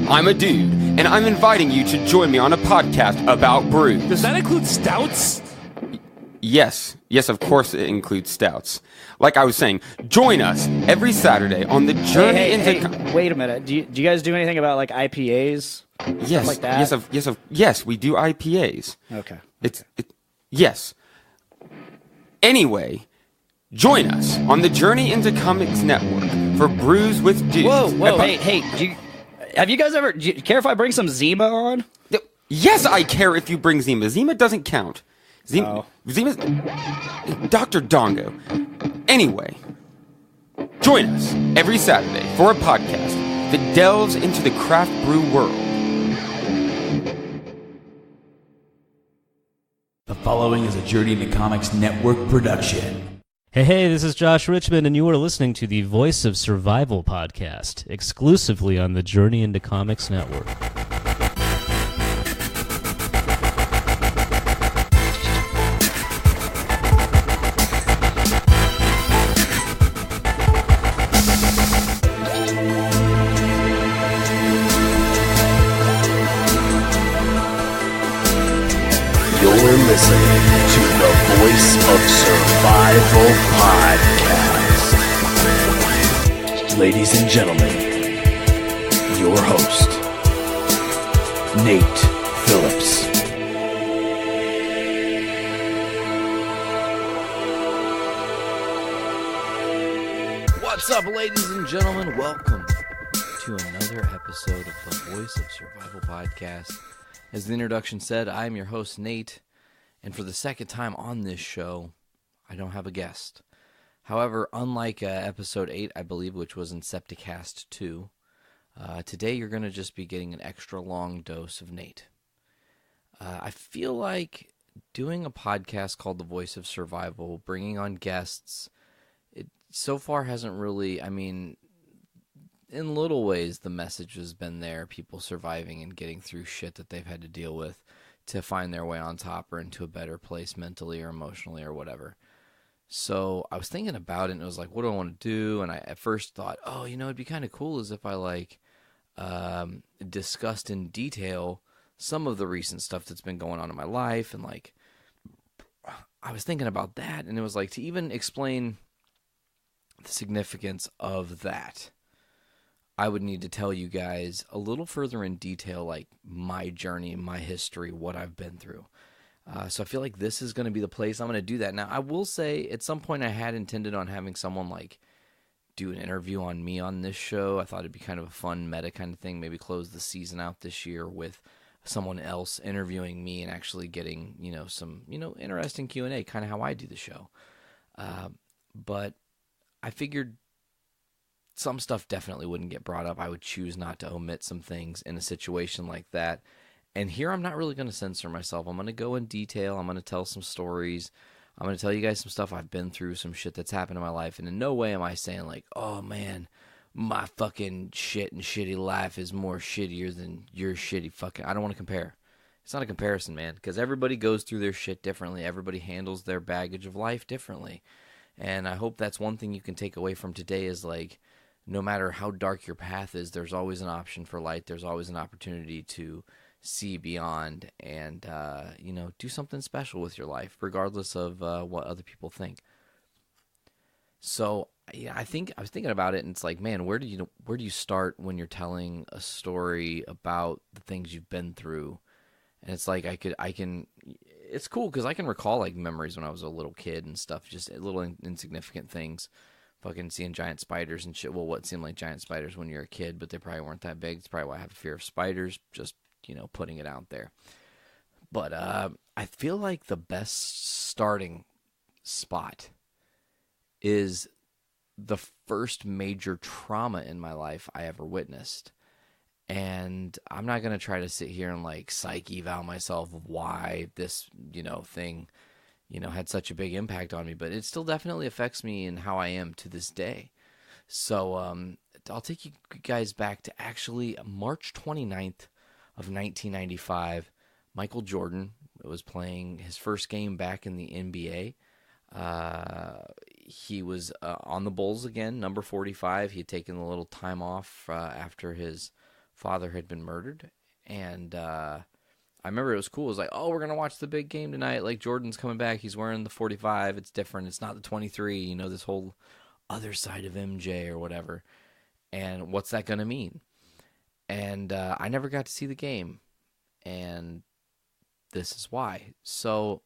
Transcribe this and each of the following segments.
I'm a dude, and I'm inviting you to join me on a podcast about brews. Does that include stouts? Yes, of course it includes stouts. Like I was saying, join us every Saturday on the journey into... Wait a minute. Do you guys do anything about like IPAs? Yes, Stuff like that? yes, we do IPAs. Okay. Yes. Anyway, join us on the Journey into Comics Network for Brews with Dudes. Whoa, hey, have you guys do you care if I bring some Zima on? Yes, I care if you bring Zima. Zima doesn't count. Zima's Dr. Dongo. Anyway, join us every Saturday for a podcast that delves into the craft brew world. The following is a Journey into Comics Network production. Hey, this is Josh Richmond, and you are listening to the Voice of Survival podcast, exclusively on the Journey into Comics Network. You're listening to the Voice of Survival podcast. Ladies and gentlemen, your host, Nate Phillips. What's up, ladies and gentlemen? Welcome to another episode of the Voice of Survival podcast. As the introduction said, I'm your host, Nate, and for the second time on this show, I don't have a guest. However, unlike episode 8, I believe, which was Incepticast 2, today you're going to just be getting an extra long dose of Nate. I feel like doing a podcast called The Voice of Survival, bringing on guests, it so far hasn't really, in little ways, the message has been there, people surviving and getting through shit that they've had to deal with to find their way on top or into a better place mentally or emotionally or whatever. So I was thinking about it, and it was like, what do I want to do? And I at first thought, it'd be kind of cool as if I discussed in detail some of the recent stuff that's been going on in my life. And I was thinking about that, and it was like, to even explain the significance of that, I would need to tell you guys a little further in detail, like my journey, my history, what I've been through. So I feel like this is going to be the place I'm going to do that. Now, I will say at some point I had intended on having someone do an interview on me on this show. I thought it'd be kind of a fun meta kind of thing, maybe close the season out this year with someone else interviewing me and actually getting, some, interesting Q&A, kind of how I do the show. But I figured some stuff definitely wouldn't get brought up. I would choose not to omit some things in a situation like that. And here I'm not really going to censor myself. I'm going to go in detail. I'm going to tell some stories. I'm going to tell you guys some stuff I've been through, some shit that's happened in my life. And in no way am I saying oh man, my fucking shit and shitty life is more shittier than your shitty fucking... I don't want to compare. It's not a comparison, man, because everybody goes through their shit differently. Everybody handles their baggage of life differently. And I hope that's one thing you can take away from today is no matter how dark your path is, there's always an option for light. There's always an opportunity to see beyond and, do something special with your life, regardless of what other people think. So, yeah, I was thinking about it, and it's like, man, where do you start when you're telling a story about the things you've been through? And it's like it's cool because I can recall memories when I was a little kid and stuff, just little insignificant things. Fucking seeing giant spiders and shit. Well, what seemed like giant spiders when you're a kid, but they probably weren't that big. It's probably why I have a fear of spiders, just, putting it out there. But I feel like the best starting spot is the first major trauma in my life I ever witnessed. And I'm not going to try to sit here and psych eval myself of why this, thing had such a big impact on me, but it still definitely affects me in how I am to this day. So I'll take you guys back to actually March 29th of 1995. Michael Jordan was playing his first game back in the NBA. He was on the Bulls again, number 45. He had taken a little time off after his father had been murdered. And I remember it was cool. It was like, oh, we're going to watch the big game tonight. Like, Jordan's coming back. He's wearing the 45. It's different. It's not the 23. You know, this whole other side of MJ or whatever. And what's that going to mean? And I never got to see the game. And this is why. So,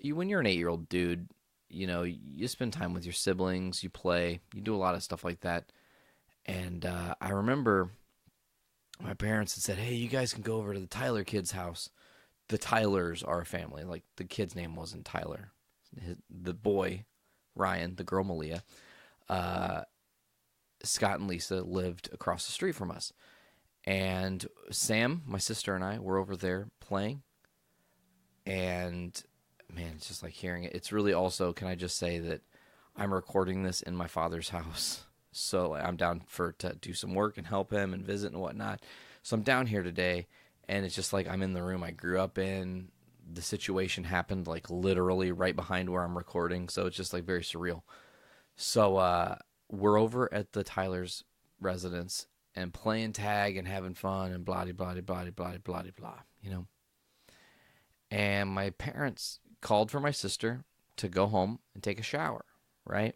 when you're an 8-year-old dude, you know, you spend time with your siblings, you play, you do a lot of stuff like that. And I remember my parents had said, hey, you guys can go over to the Tyler kids' house. The Tylers are a family. Like, the kid's name wasn't Tyler. The boy, Ryan, the girl, Malia. Scott and Lisa lived across the street from us. And Sam, my sister, and I were over there playing. And, man, it's just like hearing it. It's really also, can I just say that I'm recording this in my father's house. So I'm down to do some work and help him and visit and whatnot. So I'm down here today, and it's just like I'm in the room I grew up in. The situation happened like literally right behind where I'm recording, so it's just like very surreal. So we're over at the Tyler's residence and playing tag and having fun and blah blah blah blah blah blah blah, you know. And my parents called for my sister to go home and take a shower, right?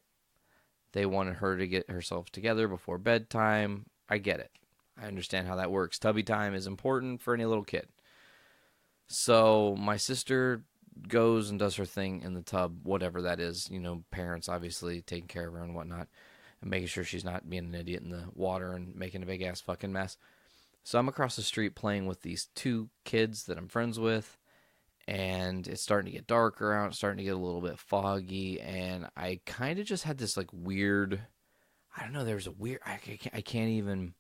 They wanted her to get herself together before bedtime. I get it. I understand how that works. Tubby time is important for any little kid. So my sister goes and does her thing in the tub, whatever that is. You know, parents obviously taking care of her and whatnot, and making sure she's not being an idiot in the water and making a big-ass fucking mess. So I'm across the street playing with these two kids that I'm friends with, and it's starting to get darker out, it's starting to get a little bit foggy, and I kind of just had this, like, weird, I don't know, there's a weird, I can't even,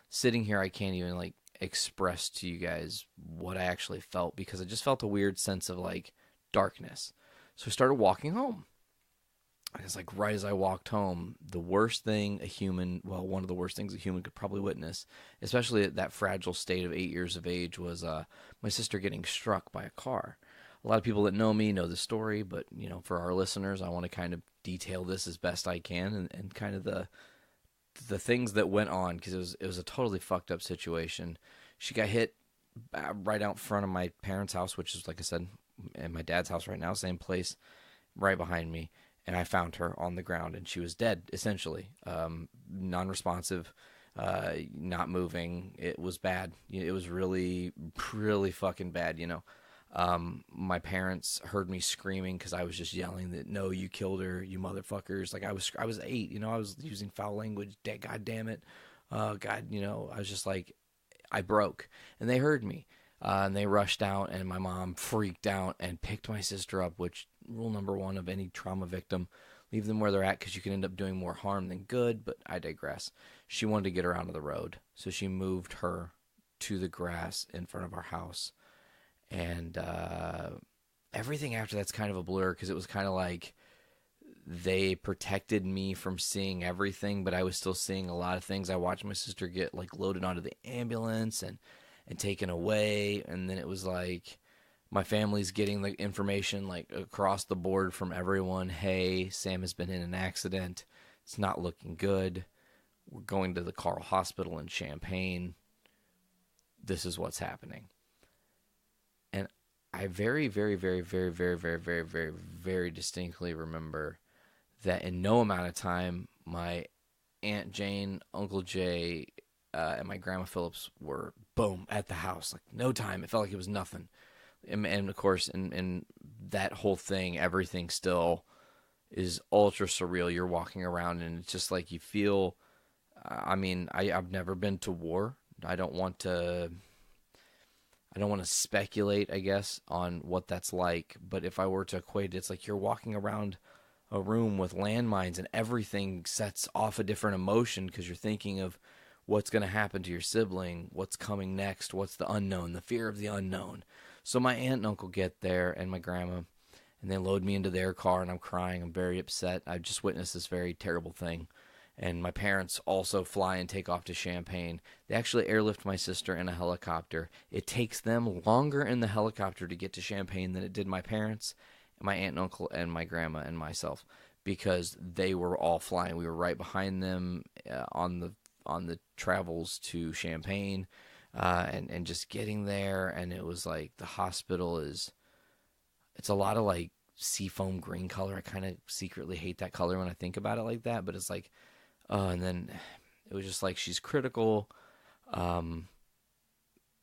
sitting here, I can't even, like, express to you guys what I actually felt, because I just felt a weird sense of, like, darkness. So I started walking home. And it's like right as I walked home, the worst thing a human, well, one of the worst things a human could probably witness, especially at that fragile state of 8 years of age, was my sister getting struck by a car. A lot of people that know me know the story, but, you know, for our listeners, I want to kind of detail this as best I can and kind of the things that went on, because it was a totally fucked up situation. She got hit right out front of my parents' house, which is, like I said, and my dad's house right now, same place, right behind me. And I found her on the ground, and she was dead, essentially. Non-responsive, not moving. It was bad. It was really, really fucking bad, you know. My parents heard me screaming because I was just yelling that, no, you killed her, you motherfuckers. Like, I was 8, you know, I was using foul language. God damn it. God, you know, I was just like, I broke. And they heard me. And they rushed out, and my mom freaked out and picked my sister up, which, rule number 1 of any trauma victim, leave them where they're at, because you can end up doing more harm than good, but I digress. She wanted to get her out of the road, so she moved her to the grass in front of our house. And everything after that's kind of a blur, because it was kind of like they protected me from seeing everything, but I was still seeing a lot of things. I watched my sister get, like, loaded onto the ambulance and taken away, and then it was like my family's getting the information, like, across the board from everyone. Hey, Sam has been in an accident. It's not looking good. We're going to the Carle Hospital in Champaign. This is what's happening. And I very, very, very, very, very, very, very, very, very distinctly remember that in no amount of time, my Aunt Jane, Uncle Jay, and my Grandma Phillips were, boom, at the house. Like, no time. It felt like it was nothing. And of course, in that whole thing, everything still is ultra surreal. You're walking around, and it's just like you feel, I mean, I've never been to war. I don't want to speculate, I guess, on what that's like. But if I were to equate it, it's like you're walking around a room with landmines, and everything sets off a different emotion, because you're thinking of what's going to happen to your sibling, what's coming next, what's the unknown, the fear of the unknown. So my aunt and uncle get there, and my grandma, and they load me into their car, and I'm crying. I'm very upset. I've just witnessed this very terrible thing. And my parents also fly and take off to Champaign. They actually airlift my sister in a helicopter. It takes them longer in the helicopter to get to Champaign than it did my parents, my aunt and uncle, and my grandma and myself, because they were all flying. We were right behind them on on the travels to Champaign, and just getting there. And it was like the hospital it's a lot of like seafoam green color. I kind of secretly hate that color when I think about it like that, but it's like, and then it was just like, she's critical.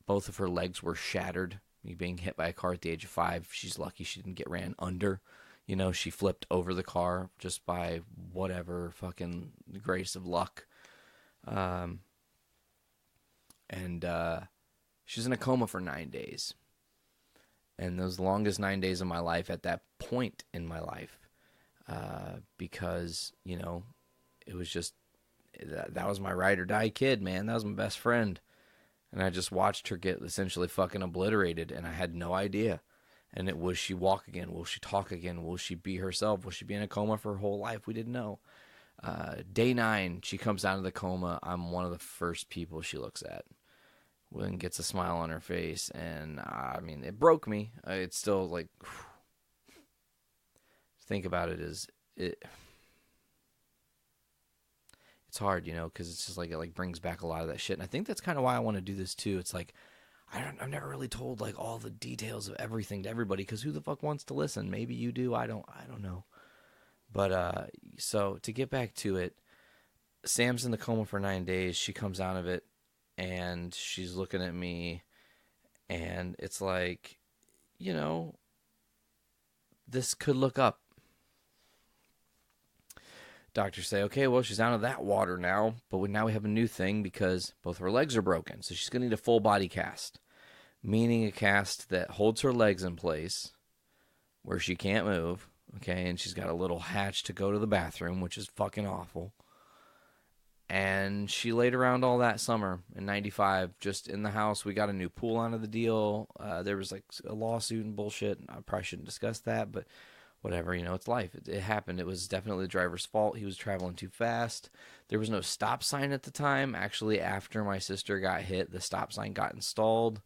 Both of her legs were shattered, being hit by a car at the age of 5. She's lucky she didn't get ran under. You know, she flipped over the car just by whatever fucking grace of luck. And she's in a coma for 9 days. And those longest 9 days of my life at that point in my life. Because, you know, it was just, that was my ride or die kid, man. That was my best friend. And I just watched her get essentially fucking obliterated, and I had no idea. And will she walk again? Will she talk again? Will she be herself? Will she be in a coma for her whole life? We didn't know. Day 9, she comes out of the coma. I'm one of the first people she looks at. And gets a smile on her face. And, I mean, it broke me. It's still like, think about it it's hard, you know, because it's just like, it like brings back a lot of that shit. And I think that's kind of why I want to do this too. It's like, I've never really told like all the details of everything to everybody, because who the fuck wants to listen? Maybe you do. I don't know. But so to get back to it, Sam's in the coma for 9 days. She comes out of it, and she's looking at me, and it's like, you know, this could look up. Doctors say, okay, well, she's out of that water now, but now we have a new thing because both of her legs are broken. So she's going to need a full body cast, meaning a cast that holds her legs in place where she can't move, okay, and she's got a little hatch to go to the bathroom, which is fucking awful. And she laid around all that summer in 95, just in the house. We got a new pool out of the deal. There was like a lawsuit and bullshit. I probably shouldn't discuss that, but whatever, you know, it's life. It happened. It was definitely the driver's fault. He was traveling too fast. There was no stop sign at the time. Actually, after my sister got hit, the stop sign got installed,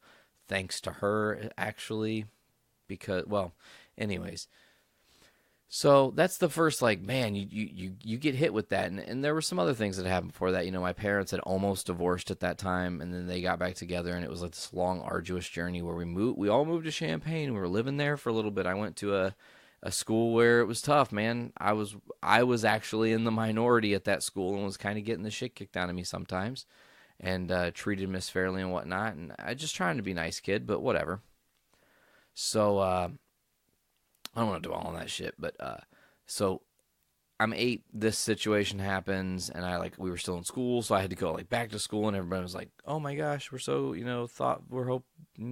thanks to her, actually, because, well, anyways. So that's the first, like, man, you get hit with that. And there were some other things that happened before that. You know, my parents had almost divorced at that time, and then they got back together, and it was like this long, arduous journey where we all moved to Champaign. We were living there for a little bit. I went to a school where it was tough, man. I was actually in the minority at that school and was kind of getting the shit kicked out of me sometimes, and treated misfairly and whatnot. And I just trying to be a nice kid, but whatever. So I don't want to dwell on that shit, but so I'm 8. This situation happens, and we were still in school, so I had to go like back to school, and everybody was like, "Oh my gosh, we're so we're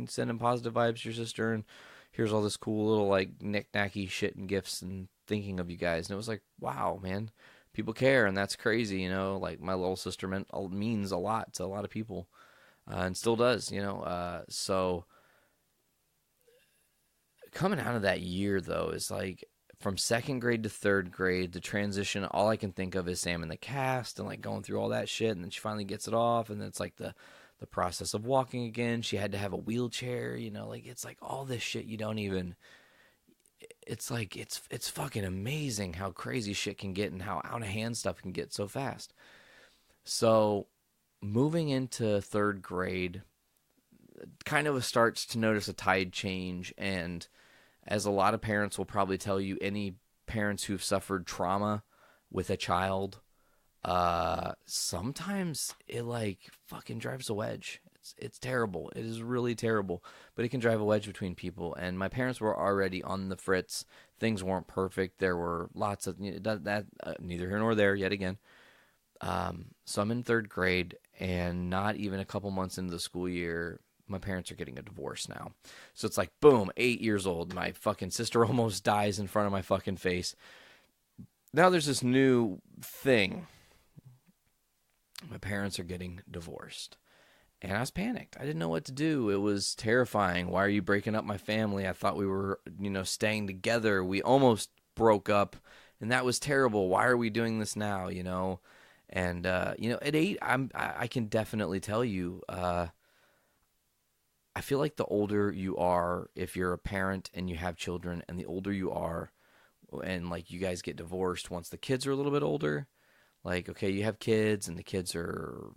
sending positive vibes to your sister, and here's all this cool little like knick-knacky shit and gifts and thinking of you guys." And it was like, wow, man, people care, and that's crazy, you know. Like my little sister means a lot to a lot of people, and still does, you know. So coming out of that year though is like from 2nd grade to 3rd grade, the transition. All I can think of is Sam in the cast and like going through all that shit, and then she finally gets it off, and then it's like the process of walking again. She had to have a wheelchair, you know, like it's like all this shit you don't even, it's like, it's fucking amazing how crazy shit can get and how out of hand stuff can get so fast. So moving into 3rd grade kind of starts to notice a tide change. And as a lot of parents will probably tell you, any parents who've suffered trauma with a child, sometimes it like fucking drives a wedge. It's terrible. It is really terrible, but it can drive a wedge between people. And my parents were already on the fritz. Things weren't perfect. There were lots of neither here nor there yet again. So I'm in 3rd grade, and not even a couple months into the school year, my parents are getting a divorce now. So it's like, boom, 8 years old. My fucking sister almost dies in front of my fucking face. Now there's this new thing. My parents are getting divorced. And I was panicked. I didn't know what to do. It was terrifying. Why are you breaking up my family? I thought we were, staying together. We almost broke up, and that was terrible. Why are we doing this now, And, at 8, I can definitely tell you, I feel like the older you are, if you're a parent and you have children, and the older you are, and, like, you guys get divorced once the kids are a little bit older, Like, okay, you have kids and the kids are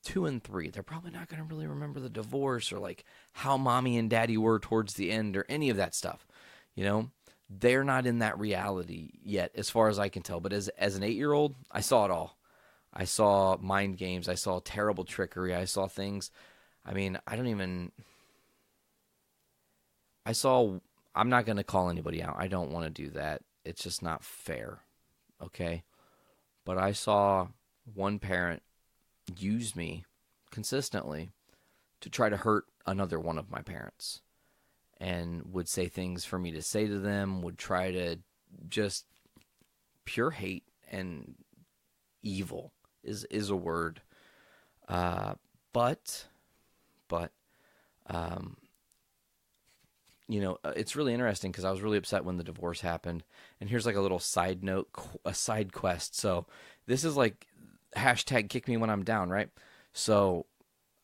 2 and 3. They're probably not going to really remember the divorce or like how mommy and daddy were towards the end or any of that stuff. You know, they're not in that reality yet, as far as I can tell. But as an 8-year-old, I saw it all. I saw mind games. I saw terrible trickery. I saw things. I mean, I'm not going to call anybody out. I don't want to do that. It's just not fair. Okay. But I saw one parent use me consistently to try to hurt another one of my parents, and would say things for me to say to them, would try to just pure hate and evil is a word. But you know, it's really interesting because I was really upset when the divorce happened. And here's like a little side note, a side quest. So this is like hashtag kick me when I'm down, right? So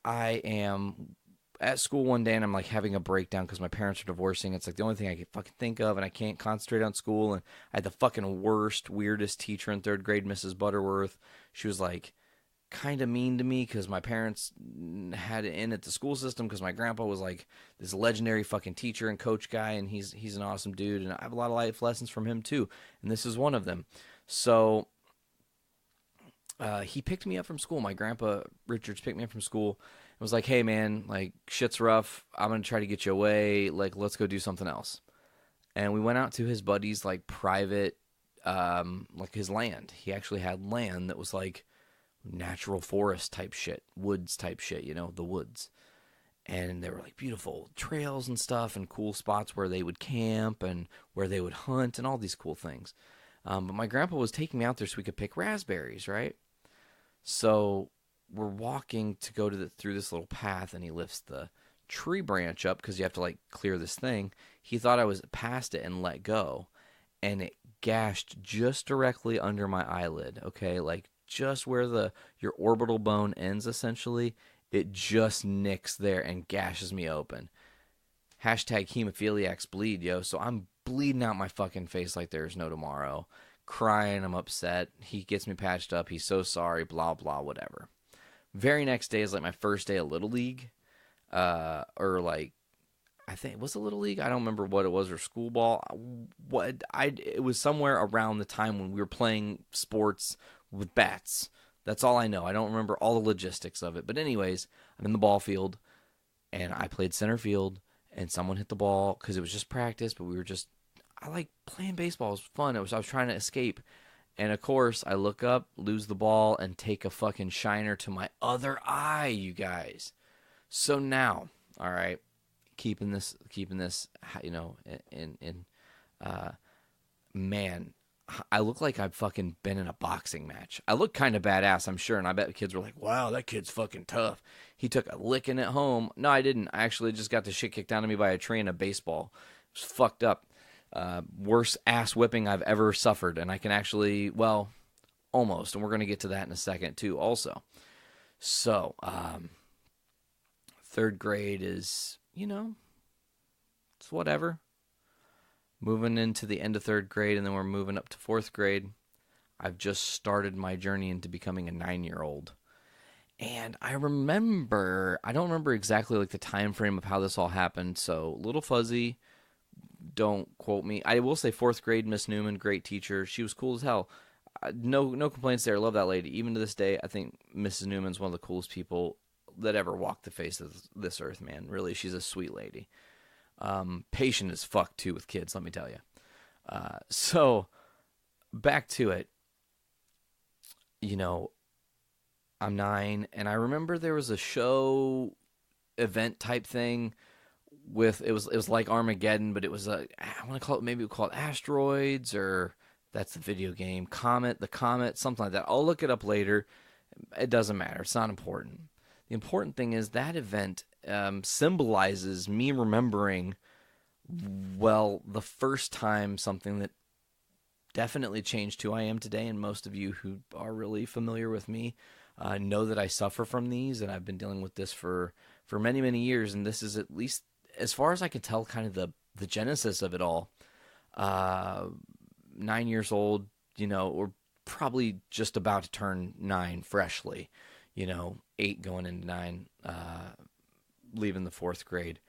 I am at school one day and I'm like having a breakdown because my parents are divorcing. It's like the only thing I can fucking think of, and I can't concentrate on school. And I had the fucking worst, weirdest teacher in 3rd grade, Mrs. Butterworth. She was like kind of mean to me because my parents had it in at the school system because my grandpa was like this legendary fucking teacher and coach guy, and he's an awesome dude, and I have a lot of life lessons from him too, and this is one of them. So he picked me up from school. My grandpa Richards picked me up from school and was like, hey man, like shit's rough, I'm gonna try to get you away, like let's go do something else. And we went out to his buddy's like private like his land. He actually had land that was like natural forest type shit, woods type shit, you know, the woods. And there were like beautiful trails and stuff and cool spots where they would camp and where they would hunt and all these cool things. But my grandpa was taking me out there so we could pick raspberries, right? So we're walking to go through this little path, and he lifts the tree branch up because you have to like clear this thing. He thought I was past it and let go, and it gashed just directly under my eyelid, okay? Like just where your orbital bone ends, essentially, it just nicks there and gashes me open. Hashtag hemophiliacs bleed, yo. So I'm bleeding out my fucking face like there's no tomorrow. Crying, I'm upset. He gets me patched up. He's so sorry, blah, blah, whatever. Very next day is like my first day of Little League. Or like, I think, was it Little League? I don't remember what it was, or school ball. It was somewhere around the time when we were playing sports with bats. That's all I know. I don't remember all the logistics of it. But anyways, I'm in the ball field, and I played center field, and someone hit the ball because it was just practice, but I like playing baseball. It was fun. I was trying to escape. And of course, I look up, lose the ball, and take a fucking shiner to my other eye, you guys. So now, all right, keeping this, you know, man, I look like I've fucking been in a boxing match. I look kind of badass, I'm sure, and I bet the kids were like, wow, that kid's fucking tough. He took a licking at home. No, I didn't. I actually just got the shit kicked out of me by a tree in a baseball. It was fucked up. Worst ass whipping I've ever suffered, and I can actually, well, almost, and we're going to get to that in a second, too, also. So, 3rd grade is, you know, it's whatever. Moving into the end of 3rd grade, and then we're moving up to 4th grade. I've just started my journey into becoming a 9-year-old. And I don't remember exactly like the time frame of how this all happened, so a little fuzzy. Don't quote me. I will say 4th grade, Miss Newman, great teacher. She was cool as hell. No complaints there. Love that lady. Even to this day, I think Mrs. Newman's one of the coolest people that ever walked the face of this earth, man. Really, she's a sweet lady. Patient as fuck, too, with kids, let me tell you. So, back to it. You know, I'm 9, and I remember there was a show event type thing with, it was like Armageddon, but it was I want to call it, maybe we'll call it Asteroids, or that's the video game, the Comet, something like that. I'll look it up later. It doesn't matter. It's not important. The important thing is that event symbolizes me remembering, well, the first time something that definitely changed who I am today, and most of you who are really familiar with me know that I suffer from these, and I've been dealing with this for many, many years, and this is, at least as far as I can tell, kind of the genesis of it all. 9 years old, you know, or probably just about to turn 9 freshly, 8 going into 9, leaving the 4th grade.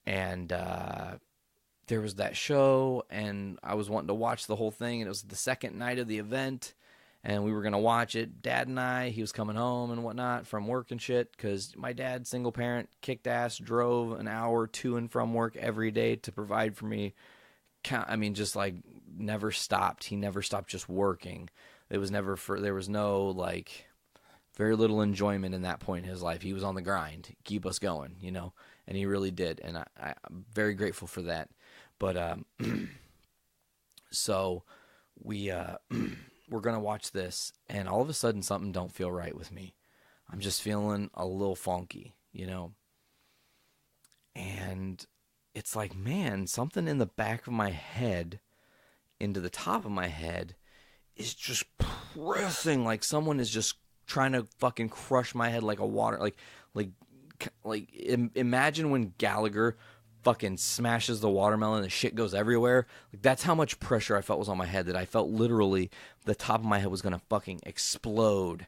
And there was that show, and I was wanting to watch the whole thing, and it was the second night of the event, and we were going to watch it. Dad and I, he was coming home and whatnot from work and shit, because my dad, single parent, kicked ass, drove an hour to and from work every day to provide for me. I mean, just like never stopped. He never stopped just working. It was never there was no like very little enjoyment in that point in his life. He was on the grind, keep us going, and he really did. And I'm very grateful for that. But so we we're going to watch this, and all of a sudden something don't feel right with me. I'm just feeling a little funky, And it's like, man, something in the back of my head into the top of my head is just pressing, like someone is just trying to fucking crush my head like a water, imagine when Gallagher fucking smashes the watermelon and the shit goes everywhere. Like, that's how much pressure I felt was on my head, that I felt literally the top of my head was gonna fucking explode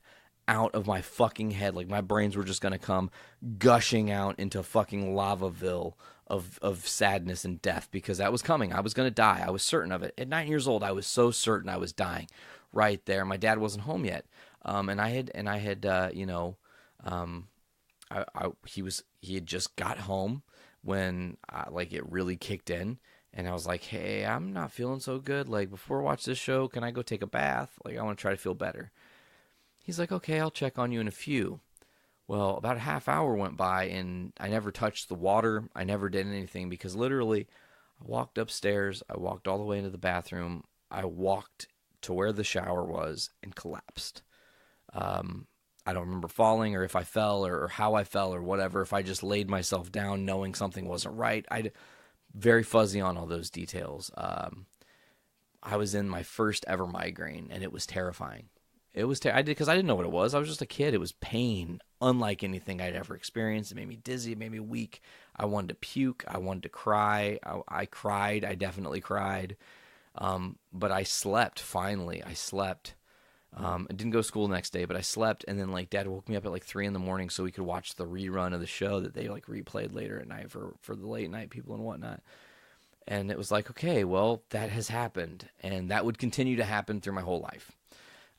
out of my fucking head. Like, my brains were just gonna come gushing out into fucking Lavaville of sadness and death, because that was coming. I was gonna die. I was certain of it. At 9 years old, I was so certain I was dying right there. My dad wasn't home yet. He had just got home when it really kicked in, and I was like, hey, I'm not feeling so good. Like, before I watch this show, can I go take a bath? Like, I want to try to feel better. He's like, okay, I'll check on you in a few. Well, about a half hour went by, and I never touched the water. I never did anything, because literally I walked upstairs. I walked all the way into the bathroom. I walked to where the shower was and collapsed. I don't remember falling, or if I fell, or how I fell, or whatever. If I just laid myself down knowing something wasn't right. Very fuzzy on all those details. I was in my first ever migraine, and it was terrifying. It was because I didn't know what it was. I was just a kid. It was pain, unlike anything I'd ever experienced. It made me dizzy. It made me weak. I wanted to puke. I wanted to cry. I cried. I definitely cried. But I slept. Finally, I slept. I didn't go to school the next day, but I slept. And then Dad woke me up at 3 a.m. so we could watch the rerun of the show that they replayed later at night for the late night people and whatnot. And it was like, okay, well, that has happened, and that would continue to happen through my whole life.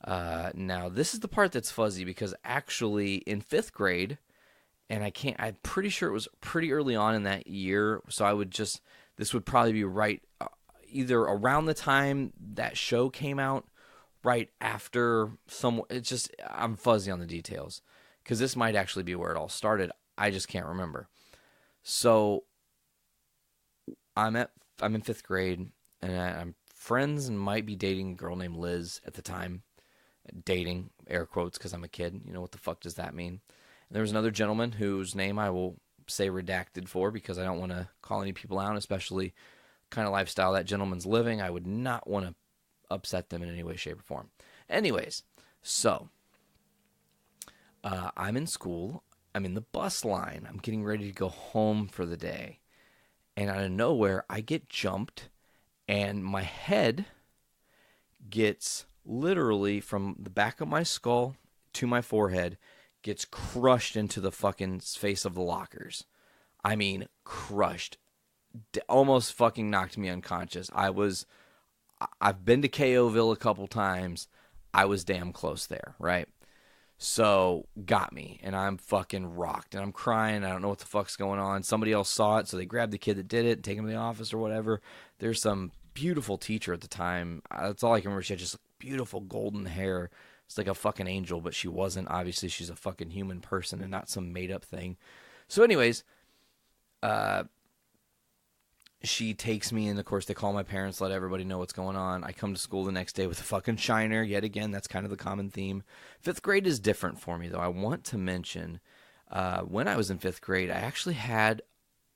Now, this is the part that's fuzzy, because actually in 5th grade, and I'm pretty sure it was pretty early on in that year, so this would probably be right either around the time that show came out, right after I'm fuzzy on the details, because this might actually be where it all started. I just can't remember. So I'm in 5th grade, and I'm friends and might be dating a girl named Liz at the time. Dating, air quotes, because I'm a kid. What the fuck does that mean? And there was another gentleman whose name I will say redacted for, because I don't want to call any people out, especially kind of lifestyle that gentleman's living. I would not want to upset them in any way, shape, or form. Anyways, so I'm in school. I'm in the bus line. I'm getting ready to go home for the day. And out of nowhere, I get jumped, and my head gets literally from the back of my skull to my forehead, gets crushed into the fucking face of the lockers. I mean, crushed. Almost fucking knocked me unconscious. I've been to KOville a couple times. I was damn close there, right? So, got me, and I'm fucking rocked, and I'm crying. I don't know what the fuck's going on. Somebody else saw it, so they grabbed the kid that did it and take him to the office or whatever. There's some beautiful teacher at the time. That's all I can remember. She had just beautiful golden hair. It's like a fucking angel, but she wasn't. Obviously, she's a fucking human person and not some made-up thing. So anyways, she takes me, and of course they call my parents, let everybody know what's going on. I come to school the next day with a fucking shiner. Yet again, that's kind of the common theme. 5th grade is different for me, though. I want to mention, when I was in 5th grade, I actually had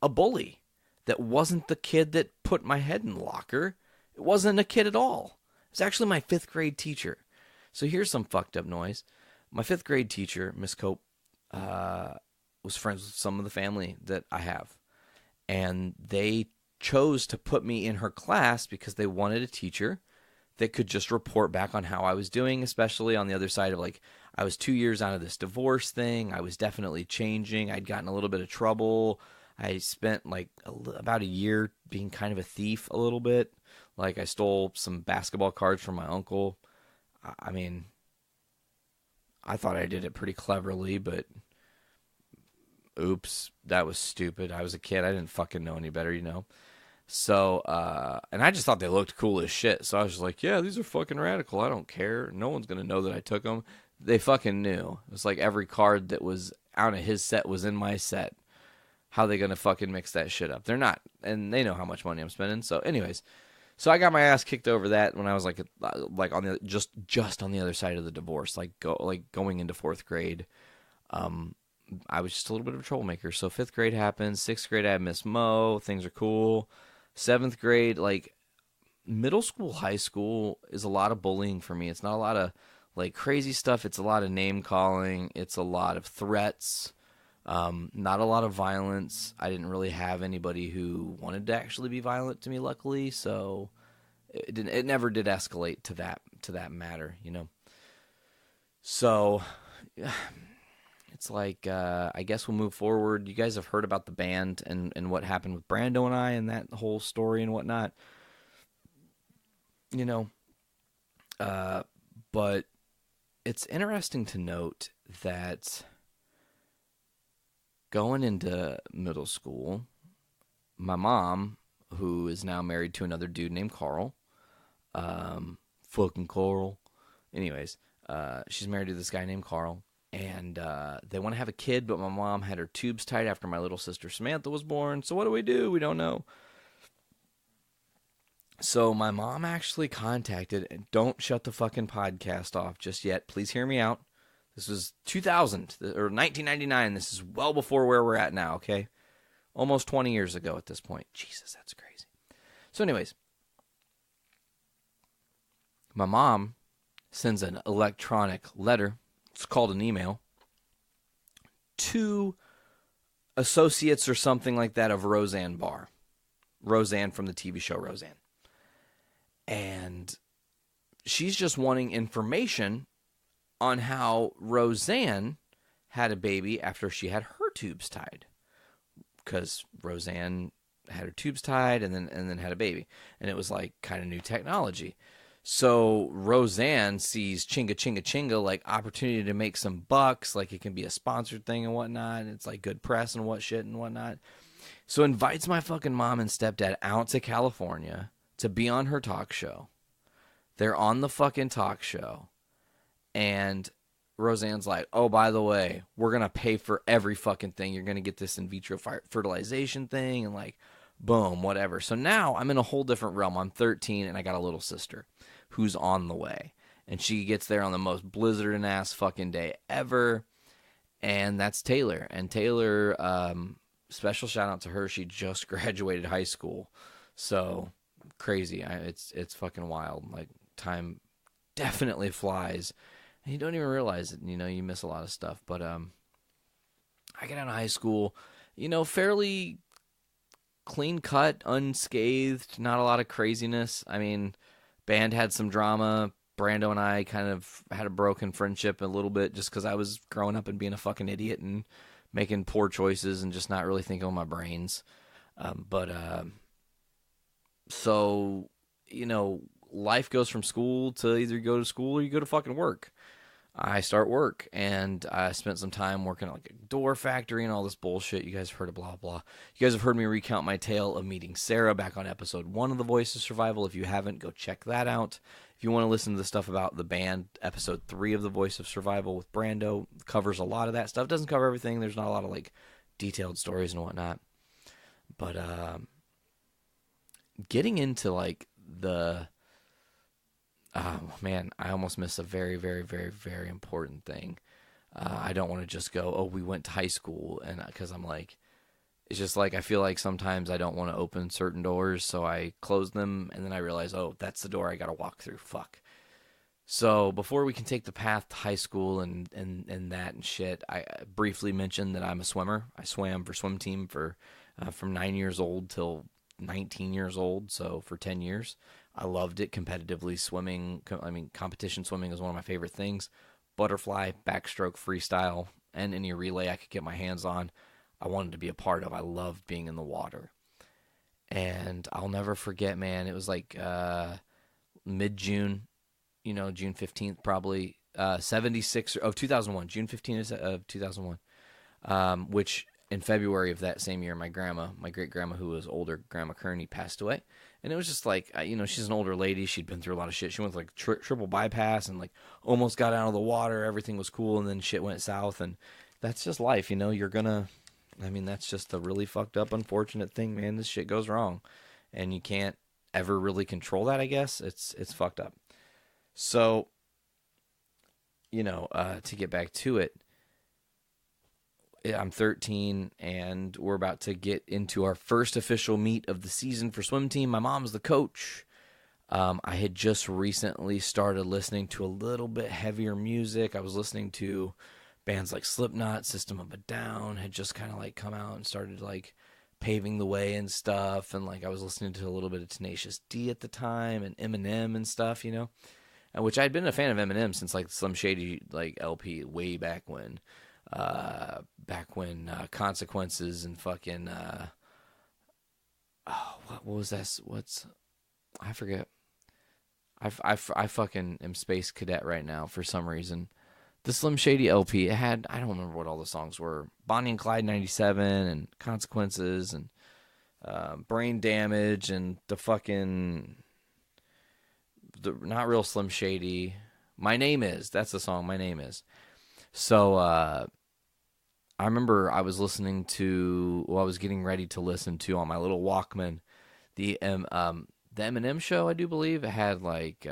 a bully that wasn't the kid that put my head in the locker. It wasn't a kid at all. It was actually my 5th grade teacher. So here's some fucked up noise. My 5th grade teacher, Miss Cope, was friends with some of the family that I have. And they chose to put me in her class because they wanted a teacher that could just report back on how I was doing, especially on the other side of like, I was 2 years out of this divorce thing. I was definitely changing. I'd gotten a little bit of trouble. I spent like about a year being kind of a thief a little bit. Like I stole some basketball cards from my uncle. I mean, I thought I did it pretty cleverly, but oops, that was stupid. I was a kid. I didn't fucking know any better, you know. So, and I just thought they looked cool as shit. So I was just like, yeah, these are fucking radical. I don't care. No one's going to know that I took them. They fucking knew. It was like every card that was out of his set was in my set. How are they going to fucking mix that shit up? They're not. And they know how much money I'm spending. So anyways, so I got my ass kicked over that when I was like on the just on the other side of the divorce, going into 4th grade. I was just a little bit of a troublemaker. So 5th grade happens. 6th grade I have Miss Mo. Things are cool. 7th grade, like middle school, high school is a lot of bullying for me. It's not a lot of like crazy stuff. It's a lot of name calling. It's a lot of threats. Not a lot of violence. I didn't really have anybody who wanted to actually be violent to me, luckily. So it never did escalate to that matter, you know. So it's like, I guess we'll move forward. You guys have heard about the band and what happened with Brando and I and that whole story and whatnot, you know. But it's interesting to note that going into middle school, my mom, who is now married to another dude named Carl, fucking Carl. Anyways, she's married to this guy named Carl, and they want to have a kid, but my mom had her tubes tied after my little sister Samantha was born. So what do? We don't know. So my mom actually contacted, and don't shut the fucking podcast off just yet. Please hear me out. This was 2000 or 1999. This is well before where we're at now, okay? Almost 20 years ago at this point. Jesus, that's crazy. So anyways, my mom sends an electronic letter, it's called an email, to associates or something like that of Roseanne Barr. Roseanne from the TV show Roseanne. And she's just wanting information on how Roseanne had a baby after she had her tubes tied. Because Roseanne had her tubes tied and then had a baby. And it was like kind of new technology. So Roseanne sees chinga chinga chinga, like opportunity to make some bucks, like it can be a sponsored thing and whatnot, and it's like good press and what shit and whatnot. So invites my fucking mom and stepdad out to California to be on her talk show. They're on the fucking talk show. And Roseanne's like, oh, by the way, we're going to pay for every fucking thing. You're going to get this in vitro fertilization thing and like, boom, whatever. So now I'm in a whole different realm. I'm 13 and I got a little sister who's on the way. And she gets there on the most blizzarding-ass fucking day ever. And that's Taylor. And Taylor, special shout out to her. She just graduated high school. So crazy. It's fucking wild. Like time definitely flies. And you don't even realize it. You know, you miss a lot of stuff. But I get out of high school, you know, fairly clean cut, unscathed, not a lot of craziness. I mean, band had some drama. Brando and I kind of had a broken friendship a little bit just because I was growing up and being a fucking idiot and making poor choices and just not really thinking with my brains. So, you know, life goes from school to either you go to school or you go to fucking work. I start work, and I spent some time working at like a door factory and all this bullshit. You guys have heard of blah, blah. You guys have heard me recount my tale of meeting Sarah back on episode 1 of The Voice of Survival. If you haven't, go check that out. If you want to listen to the stuff about the band, episode 3 of The Voice of Survival with Brando covers a lot of that stuff. Doesn't cover everything. There's not a lot of like detailed stories and whatnot. But getting into like the... Oh, man, I almost missed a very, very, very, very important thing. I don't want to just go, oh, we went to high school, and because I'm like, it's just like I feel like sometimes I don't want to open certain doors, so I close them, and then I realize, oh, that's the door I got to walk through. Fuck. So before we can take the path to high school and that and shit, I briefly mentioned that I'm a swimmer. I swam for swim team for from 9 years old till 19 years old, so for 10 years. I loved it competitively. Swimming, competition swimming is one of my favorite things. Butterfly, backstroke, freestyle, and any relay I could get my hands on, I wanted to be a part of. I loved being in the water. And I'll never forget, man, it was like mid-June, June 15th probably, 76 of 2001, June 15th of 2001, which in February of that same year, my great-grandma, who was older, Grandma Kearney, passed away. And it was just like, she's an older lady. She'd been through a lot of shit. She went like triple bypass and like almost got out of the water. Everything was cool. And then shit went south. And that's just life. You're going to, that's just a really fucked up, unfortunate thing, man. This shit goes wrong. And you can't ever really control that, I guess. It's fucked up. So, to get back to it, I'm 13, and we're about to get into our first official meet of the season for swim team. My mom's the coach. I had just recently started listening to a little bit heavier music. I was listening to bands like Slipknot, System of a Down, had just kind of like come out and started like paving the way and stuff. And like I was listening to a little bit of Tenacious D at the time and Eminem and stuff, and which I'd been a fan of Eminem since like Slim Shady like LP way back when. Consequences and fucking what was that? I forget. I fucking am Space Cadet right now for some reason. The Slim Shady LP, it had, I don't remember what all the songs were. Bonnie and Clyde 97 and Consequences and Brain Damage and the not real Slim Shady. My Name Is. That's the song. My Name Is. So I remember I was listening to, I was getting ready to listen to on my little Walkman, the Eminem show, I do believe. It had like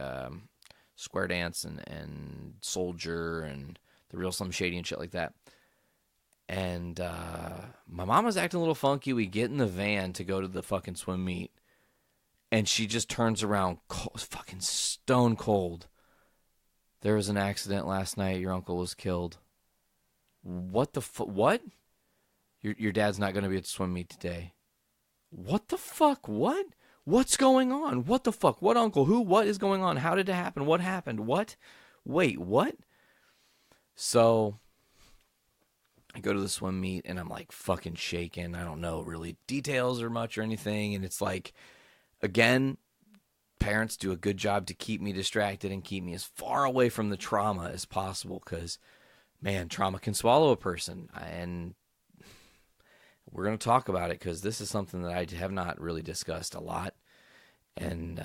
Square Dance and Soldier and The Real Slim Shady and shit like that. And my mom was acting a little funky. We get in the van to go to the fucking swim meet, and she just turns around, fucking stone cold. There was an accident last night. Your uncle was killed. What the fuck? What? Your dad's not going to be at the swim meet today. What the fuck? What? What's going on? What the fuck? What uncle? Who? What is going on? How did it happen? What happened? What? Wait, what? So I go to the swim meet and I'm like fucking shaking. I don't know really details or much or anything. And it's like, again, parents do a good job to keep me distracted and keep me as far away from the trauma as possible, because man, trauma can swallow a person. And we're going to talk about it because this is something that I have not really discussed a lot. And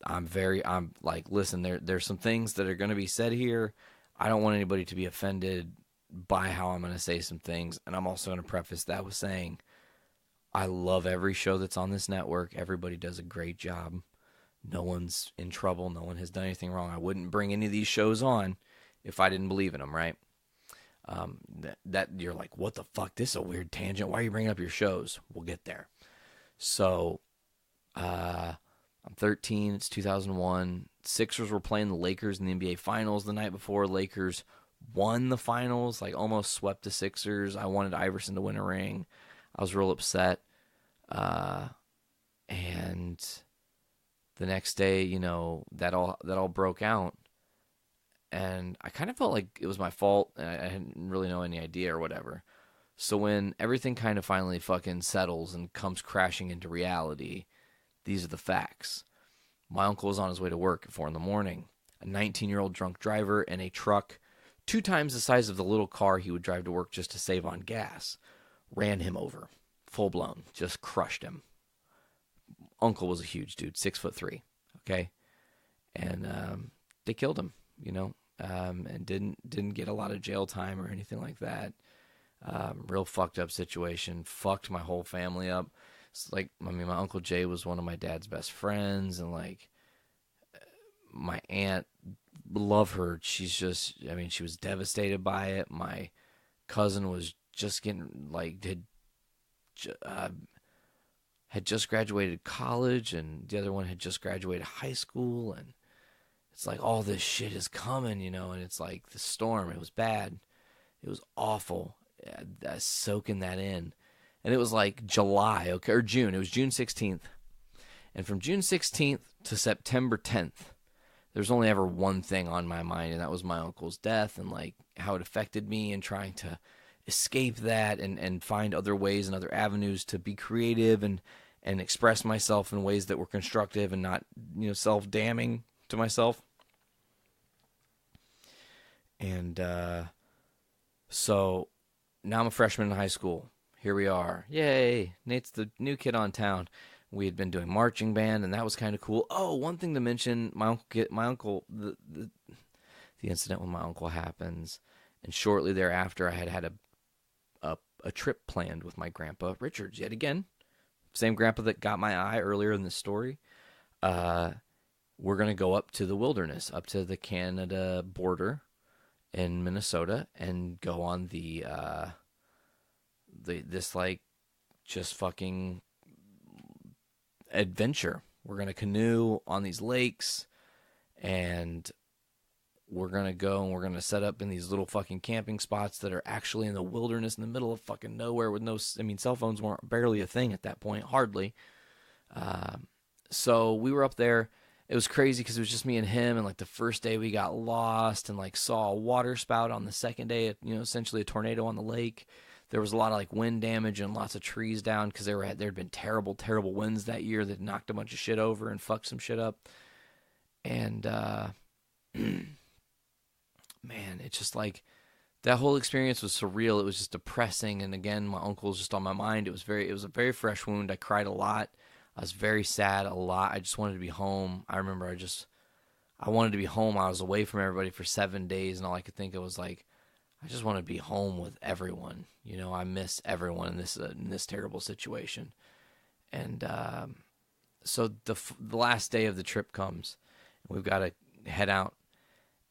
I'm like, listen, there's some things that are going to be said here. I don't want anybody to be offended by how I'm going to say some things. And I'm also going to preface that with saying, I love every show that's on this network. Everybody does a great job. No one's in trouble. No one has done anything wrong. I wouldn't bring any of these shows on if I didn't believe in them, right? That you're like, what the fuck? This is a weird tangent. Why are you bringing up your shows? We'll get there. So, I'm 13. It's 2001. Sixers were playing the Lakers in the NBA Finals the night before. Lakers won the finals, like almost swept the Sixers. I wanted Iverson to win a ring. I was real upset. And the next day, that all broke out. And I kind of felt like it was my fault, and I didn't really know any idea or whatever. So when everything kind of finally fucking settles and comes crashing into reality, these are the facts. My uncle was on his way to work at 4 a.m. A 19-year-old drunk driver in a truck 2 times the size of the little car he would drive to work just to save on gas ran him over, full blown, just crushed him. Uncle was a huge dude, 6'3", okay? And they killed him, and didn't get a lot of jail time or anything like that. Real fucked up situation, fucked my whole family up. It's like, my Uncle Jay was one of my dad's best friends, and like, my aunt, love her. She's just, she was devastated by it. My cousin was just getting, like, had just graduated college, and the other one had just graduated high school, and it's like all this shit is coming, and it's like the storm. It was bad. It was awful. Soaking that in. And it was like July, okay, or June. It was June 16th. And from June 16th to September 10th, there's only ever one thing on my mind, and that was my uncle's death and like how it affected me, and trying to escape that and find other ways and other avenues to be creative and express myself in ways that were constructive and not, self-damning to myself. And so now I'm a freshman in high school. Here we are. Yay. Nate's the new kid on town. We had been doing marching band, and that was kind of cool. Oh, one thing to mention, the incident with my uncle happens, and shortly thereafter I had a trip planned with my grandpa, Richards, yet again. Same grandpa that got my eye earlier in the story. We're going to go up to the wilderness, up to the Canada border in Minnesota, and go on this like just fucking adventure. We're going to canoe on these lakes, and we're going to go and we're going to set up in these little fucking camping spots that are actually in the wilderness in the middle of fucking nowhere with cell phones weren't barely a thing at that point, hardly. So we were up there. It was crazy because it was just me and him, and like the first day we got lost and like saw a water spout. On the second day, essentially a tornado on the lake. There was a lot of like wind damage and lots of trees down because there had been terrible winds that year that knocked a bunch of shit over and fucked some shit up. And man, it's just like that whole experience was surreal. It was just depressing. And again, my uncle was just on my mind. It was a very fresh wound. I cried a lot. I was very sad a lot. I just wanted to be home. I remember I wanted to be home. I was away from everybody for 7 days, and all I could think of was like, I just want to be home with everyone. I miss everyone in this terrible situation. And so the last day of the trip comes, and we've got to head out.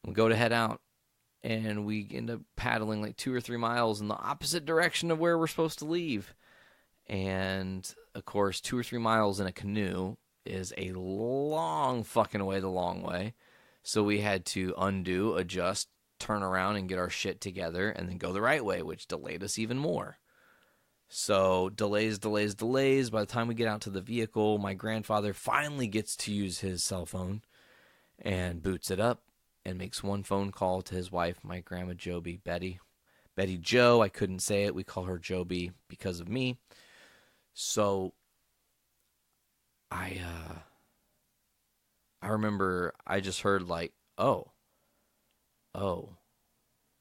We go to head out, and we end up paddling like 2 or 3 miles in the opposite direction of where we're supposed to leave. And of course, 2 or 3 miles in a canoe is a long fucking way the long way. So we had to undo, adjust, turn around and get our shit together and then go the right way, which delayed us even more. So delays. By the time we get out to the vehicle, my grandfather finally gets to use his cell phone and boots it up and makes one phone call to his wife, my grandma Joby, Betty Jo. I couldn't say it. We call her Joby because of me. So I remember I just heard like, oh,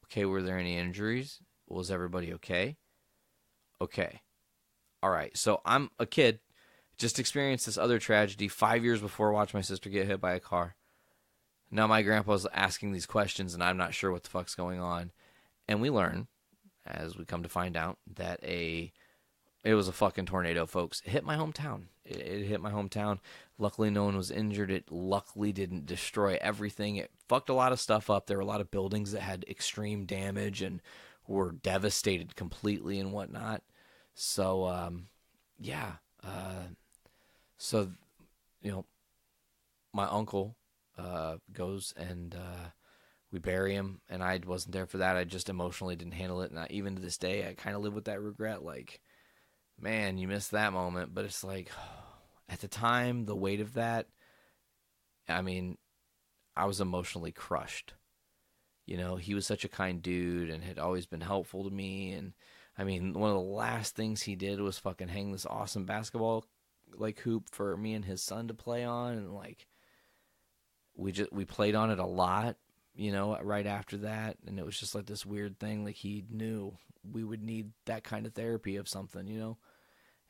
okay, were there any injuries? Was everybody okay? Okay. All right. So I'm a kid, just experienced this other tragedy 5 years before I watched my sister get hit by a car. Now my grandpa's asking these questions, and I'm not sure what the fuck's going on. And we learn, as we come to find out, that it was a fucking tornado, folks. It hit my hometown. It hit my hometown. Luckily, no one was injured. It luckily didn't destroy everything. It fucked a lot of stuff up. There were a lot of buildings that had extreme damage and were devastated completely and whatnot. So, yeah. So, my uncle goes and we bury him, and I wasn't there for that. I just emotionally didn't handle it. And even to this day, I kind of live with that regret. Like, man, you missed that moment. But it's like, at the time, the weight of that, I mean, I was emotionally crushed. He was such a kind dude and had always been helpful to me. And I mean, one of the last things he did was fucking hang this awesome basketball like hoop for me and his son to play on. And like, we played on it a lot, right after that. And it was just like this weird thing. Like, he knew we would need that kind of therapy of something,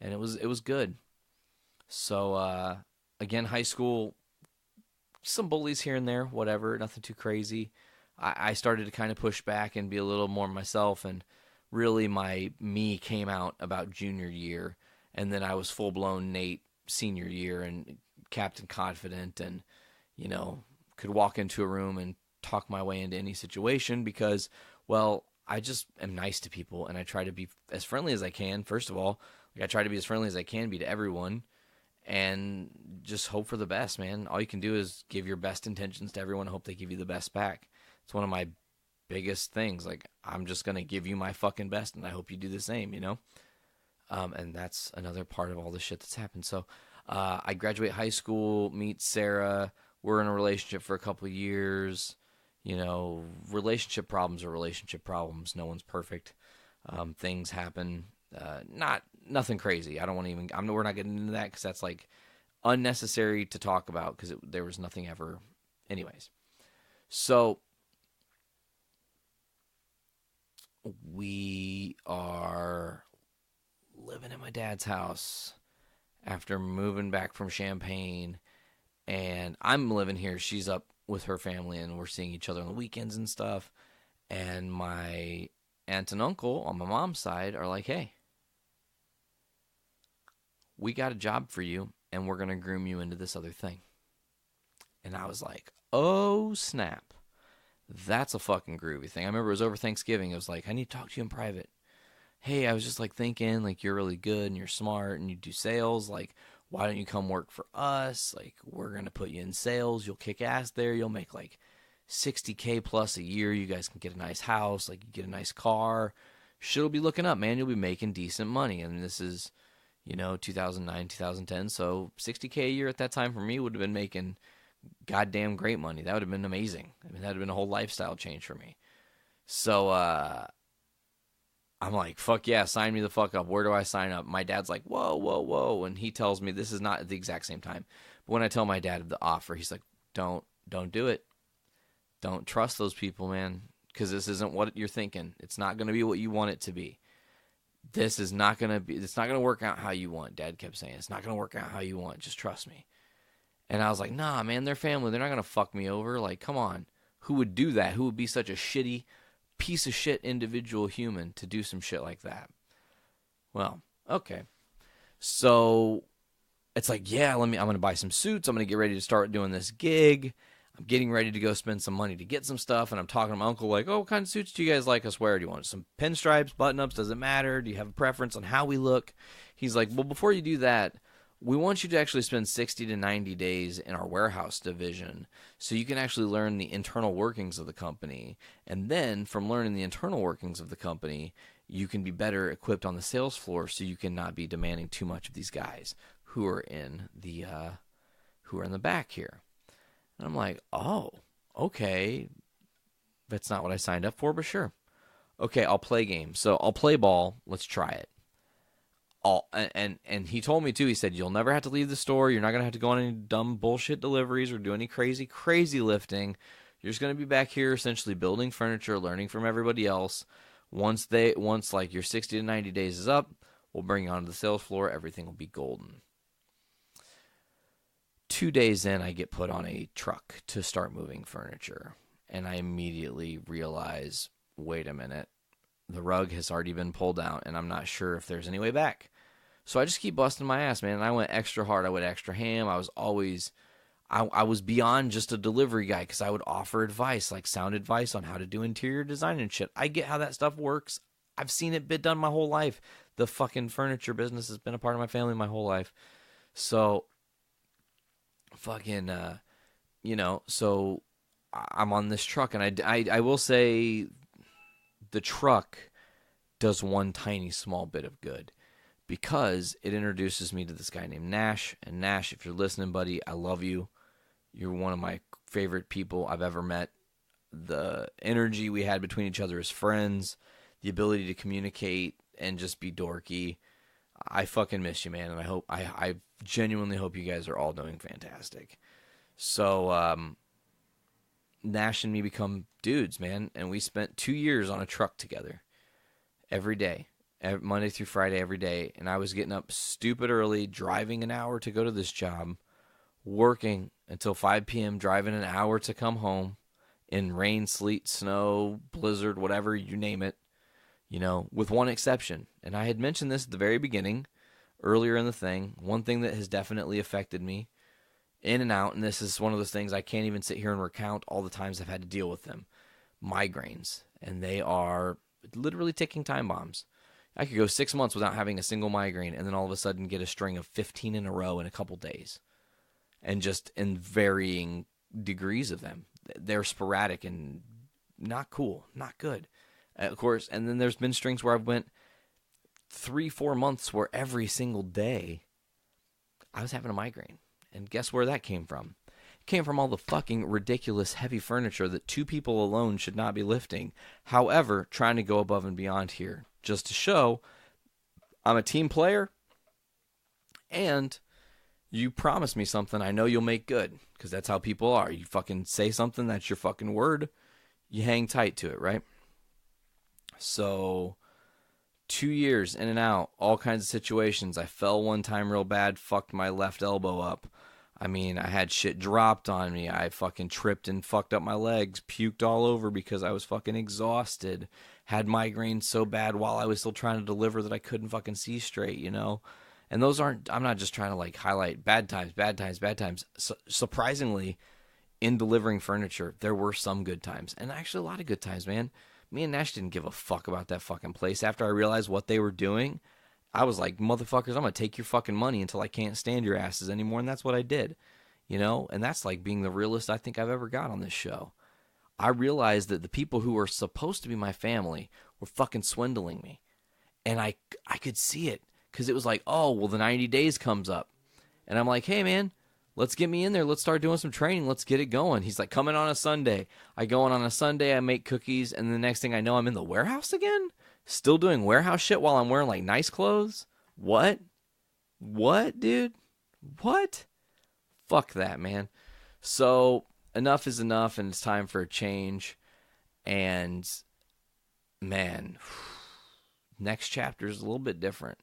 and it was good. So, again, high school, some bullies here and there, whatever, nothing too crazy. I started to kind of push back and be a little more myself, and really me came out about junior year, and then I was full-blown Nate senior year and Captain Confident, and, could walk into a room and talk my way into any situation because, well, I just am nice to people, and I try to be as friendly as I can, first of all. Like, I try to be as friendly as I can be to everyone, and just hope for the best, man. All you can do is give your best intentions to everyone and hope they give you the best back. It's one of my biggest things. Like, I'm just going to give you my fucking best, and I hope you do the same, And that's another part of all the shit that's happened. So I graduate high school, meet Sarah. We're in a relationship for a couple of years. You know, relationship problems are relationship problems. No one's perfect. Things happen. Nothing crazy. I don't want to even. We're not getting into that because that's like unnecessary to talk about because there was nothing ever. Anyways, so we are living in my dad's house after moving back from Champaign, and I'm living here. She's up with her family, and we're seeing each other on the weekends and stuff. And my aunt and uncle on my mom's side are like, hey, we got a job for you, and we're going to groom you into this other thing. And I was like, oh, snap. That's a fucking groovy thing. I remember it was over Thanksgiving. It was like, I need to talk to you in private. Hey, I was just like thinking, like, you're really good and you're smart and you do sales. Like, why don't you come work for us? Like, we're going to put you in sales. You'll kick ass there. You'll make like $60K plus a year. You guys can get a nice house. Like, you get a nice car. Shit'll be looking up, man. You'll be making decent money. And this is, 2009, 2010. So $60K a year at that time for me would have been making goddamn great money. That would have been amazing. I mean, that would have been a whole lifestyle change for me. So, I'm like, fuck yeah, sign me the fuck up. Where do I sign up? My dad's like, whoa, whoa, whoa. And he tells me this is not at the exact same time. But when I tell my dad the offer, he's like, don't do it. Don't trust those people, man, because this isn't what you're thinking. It's not going to be what you want it to be. This is not going to be, it's not going to work out how you want. Dad kept saying, it's not going to work out how you want. Just trust me. And I was like, nah, man, they're family. They're not going to fuck me over. Like, come on. Who would do that? Who would be such a shitty piece of shit individual human to do some shit like that? Well, okay. So it's like, yeah, I'm going to buy some suits. I'm going to get ready to start doing this gig. I'm getting ready to go spend some money to get some stuff. And I'm talking to my uncle like, oh, what kind of suits do you guys like us wear? Do you want some pinstripes, button-ups? Does it matter? Do you have a preference on how we look? He's like, well, before you do that, we want you to actually spend 60 to 90 days in our warehouse division so you can actually learn the internal workings of the company. And then from learning the internal workings of the company, you can be better equipped on the sales floor so you can not be demanding too much of these guys who are in the back here. And I'm like, oh, okay. That's not what I signed up for, but sure. Okay, I'll play games. So I'll play ball. Let's try it. And he told me too, he said, you'll never have to leave the store. You're not going to have to go on any dumb bullshit deliveries or do any crazy lifting. You're just going to be back here essentially building furniture, learning from everybody else. Once like your 60 to 90 days is up, we'll bring you onto the sales floor. Everything will be golden. 2 days in, I get put on a truck to start moving furniture. And I immediately realize, wait a minute, the rug has already been pulled out and I'm not sure if there's any way back. So I just keep busting my ass, man. And I went extra hard. I went extra ham. I was always, I was beyond just a delivery guy because I would offer advice, like sound advice on how to do interior design and shit. I get how that stuff works. I've seen it been done my whole life. The fucking furniture business has been a part of my family my whole life. So, fucking, so I'm on this truck. And I will say the truck does one tiny small bit of good, because it introduces me to this guy named Nash. And Nash, if you're listening, buddy, I love you. You're one of my favorite people I've ever met. The energy we had between each other as friends, the ability to communicate and just be dorky. I fucking miss you, man. And I genuinely hope you guys are all doing fantastic. So, Nash and me become dudes, man. And we spent 2 years on a truck together every day. Monday through Friday, every day. And I was getting up stupid early, driving an hour to go to this job, working until 5 p.m., driving an hour to come home in rain, sleet, snow, blizzard, whatever, you name it, with one exception. And I had mentioned this at the very beginning, earlier in the thing. One thing that has definitely affected me in and out, and this is one of those things I can't even sit here and recount all the times I've had to deal with them. Migraines. And they are literally ticking time bombs. I could go 6 months without having a single migraine and then all of a sudden get a string of 15 in a row in a couple days. And just in varying degrees of them. They're sporadic and not cool, not good. Of course, and then there's been strings where I've went 3-4 months where every single day I was having a migraine. And guess where that came from? It came from all the fucking ridiculous heavy furniture that 2 people alone should not be lifting. However, trying to go above and beyond here just to show I'm a team player and you promise me something I know you'll make good, because that's how people are. You fucking say something, that's your fucking word. You hang tight to it, right? So 2 years in and out, all kinds of situations. I fell one time real bad, fucked my left elbow up. I mean, I had shit dropped on me. I fucking tripped and fucked up my legs, puked all over because I was fucking exhausted. Had migraines so bad while I was still trying to deliver that I couldn't fucking see straight, you know? And those aren't, I'm not just trying to like highlight bad times. Surprisingly, in delivering furniture, there were some good times. And actually a lot of good times, man. Me and Nash didn't give a fuck about that fucking place. After I realized what they were doing, I was like, motherfuckers, I'm going to take your fucking money until I can't stand your asses anymore. And that's what I did, you know? And that's like being the realest I think I've ever got on this show. I realized that the people who were supposed to be my family were fucking swindling me. And I could see it, because it was like, oh, well, the 90 days comes up. And I'm like, hey, man, let's get me in there. Let's start doing some training. Let's get it going. He's like, come in on a Sunday. I go in on a Sunday. I make cookies. And the next thing I know, I'm in the warehouse again? Still doing warehouse shit while I'm wearing, like, nice clothes? What? What, dude? What? Fuck that, man. So enough is enough, and it's time for a change. And, man, next chapter is a little bit different.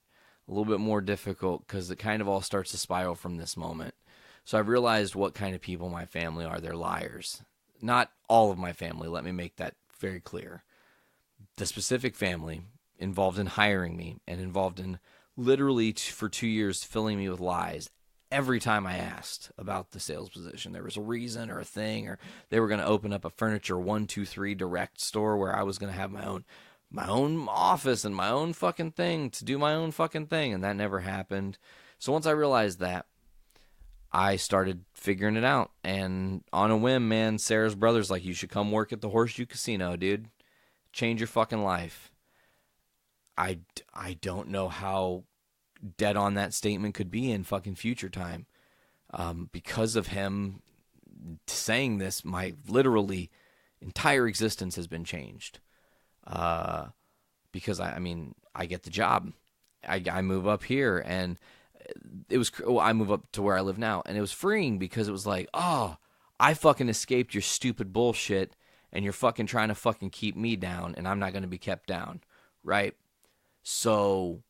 A little bit more difficult, because it kind of all starts to spiral from this moment. So I've realized what kind of people my family are. They're liars. Not all of my family. Let me make that very clear. The specific family involved in hiring me and involved in literally for 2 years filling me with lies every time I asked about the sales position. There was a reason or a thing, or they were going to open up a furniture 123 direct store where I was going to have my own office and my own fucking thing to do my own fucking thing, and that never happened. So once I realized that, I started figuring it out, and on a whim, man, Sarah's brother's like, you should come work at the Horseshoe Casino, dude. Change your fucking life. I don't know how dead on that statement could be in fucking future time. Because of him saying this, my literally entire existence has been changed. Because I mean, I get the job. I move up here, and I move up to where I live now, and it was freeing, because it was like, oh, I fucking escaped your stupid bullshit, and you're fucking trying to fucking keep me down, and I'm not going to be kept down, right? So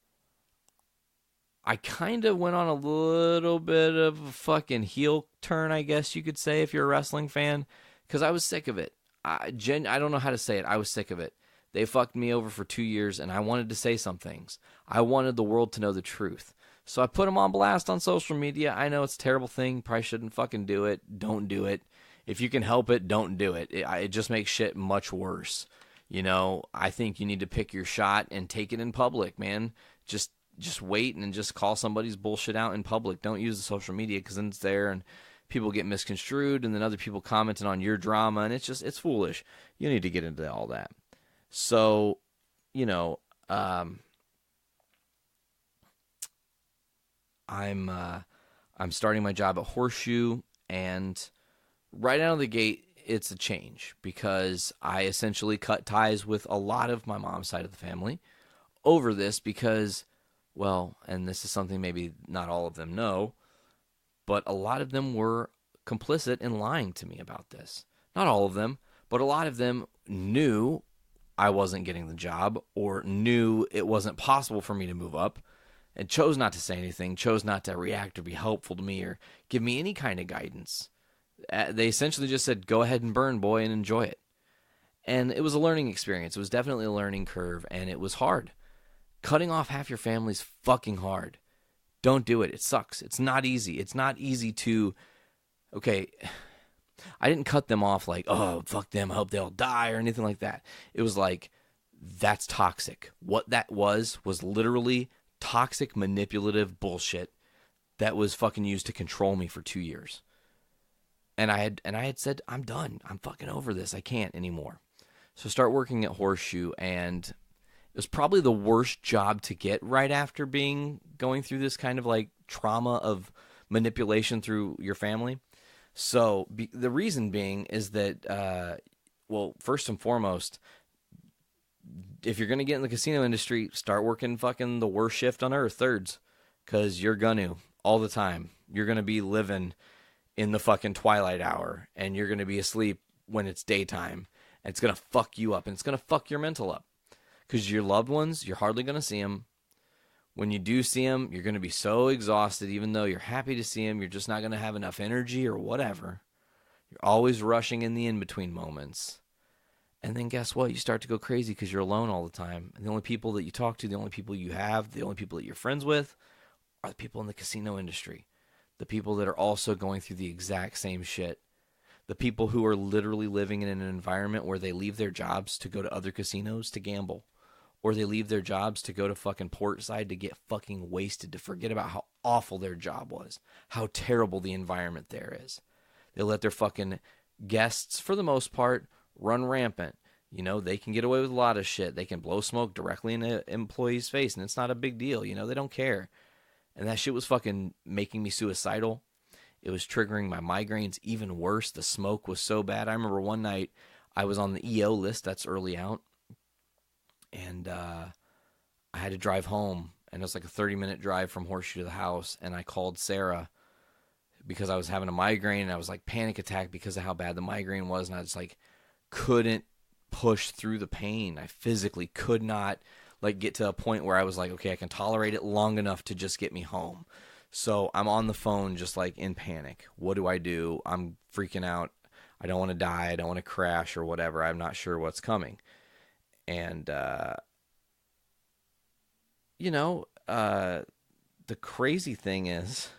I kind of went on a little bit of a fucking heel turn, I guess you could say, if you're a wrestling fan, because I was sick of it. I don't know how to say it. I was sick of it. They fucked me over for 2 years, and I wanted to say some things. I wanted the world to know the truth. So I put them on blast on social media. I know it's a terrible thing. Probably shouldn't fucking do it. Don't do it. If you can help it, don't do it. It just makes shit much worse. You know, I think you need to pick your shot and take it in public, man. Just wait and just call somebody's bullshit out in public. Don't use the social media, because then it's there and people get misconstrued, and then other people commenting on your drama, and it's foolish. You need to get into all that. So, you know, I'm starting my job at Horseshoe, and right out of the gate, it's a change, because I essentially cut ties with a lot of my mom's side of the family over this, because, well, and this is something maybe not all of them know, but a lot of them were complicit in lying to me about this. Not all of them, but a lot of them knew I wasn't getting the job, or knew it wasn't possible for me to move up, and chose not to say anything, chose not to react or be helpful to me or give me any kind of guidance. They essentially just said, go ahead and burn, boy, and enjoy it. And it was a learning experience. It was definitely a learning curve, and it was hard. Cutting off half your family is fucking hard. Don't do it. It sucks. It's not easy. It's not easy to, okay, I didn't cut them off like, oh, fuck them, I hope they'll die, or anything like that. It was like, that's toxic. What that was literally toxic, manipulative bullshit that was fucking used to control me for 2 years. And I had said, I'm done. I'm fucking over this. I can't anymore. So start working at Horseshoe, and it was probably the worst job to get right after going through this kind of like trauma of manipulation through your family. So the reason being is that, well, first and foremost, if you're going to get in the casino industry, start working fucking the worst shift on earth, thirds, because you're going to all the time. You're going to be living in the fucking twilight hour, and you're going to be asleep when it's daytime. And it's going to fuck you up, and it's going to fuck your mental up. Because your loved ones, you're hardly going to see them. When you do see them, you're going to be so exhausted, even though you're happy to see them, you're just not going to have enough energy or whatever. You're always rushing in the in-between moments. And then guess what? You start to go crazy because you're alone all the time. And the only people that you talk to, the only people you have, the only people that you're friends with are the people in the casino industry. The people that are also going through the exact same shit. The people who are literally living in an environment where they leave their jobs to go to other casinos to gamble. Or they leave their jobs to go to fucking Portside to get fucking wasted, to forget about how awful their job was. How terrible the environment there is. They let their fucking guests, for the most part, run rampant. You know, they can get away with a lot of shit. They can blow smoke directly in an employee's face, and it's not a big deal. You know, they don't care. And that shit was fucking making me suicidal. It was triggering my migraines even worse. The smoke was so bad. I remember one night I was on the EO list, that's early out, and I had to drive home, and it was like a 30-minute drive from Horseshoe to the house, and I called Sarah because I was having a migraine, and I was like panic attack because of how bad the migraine was, and I just like couldn't push through the pain. I physically could not like get to a point where I was like, okay, I can tolerate it long enough to just get me home. So I'm on the phone just like in panic. What do I do? I'm freaking out. I don't want to die. I don't want to crash or whatever. I'm not sure what's coming. And, the crazy thing is,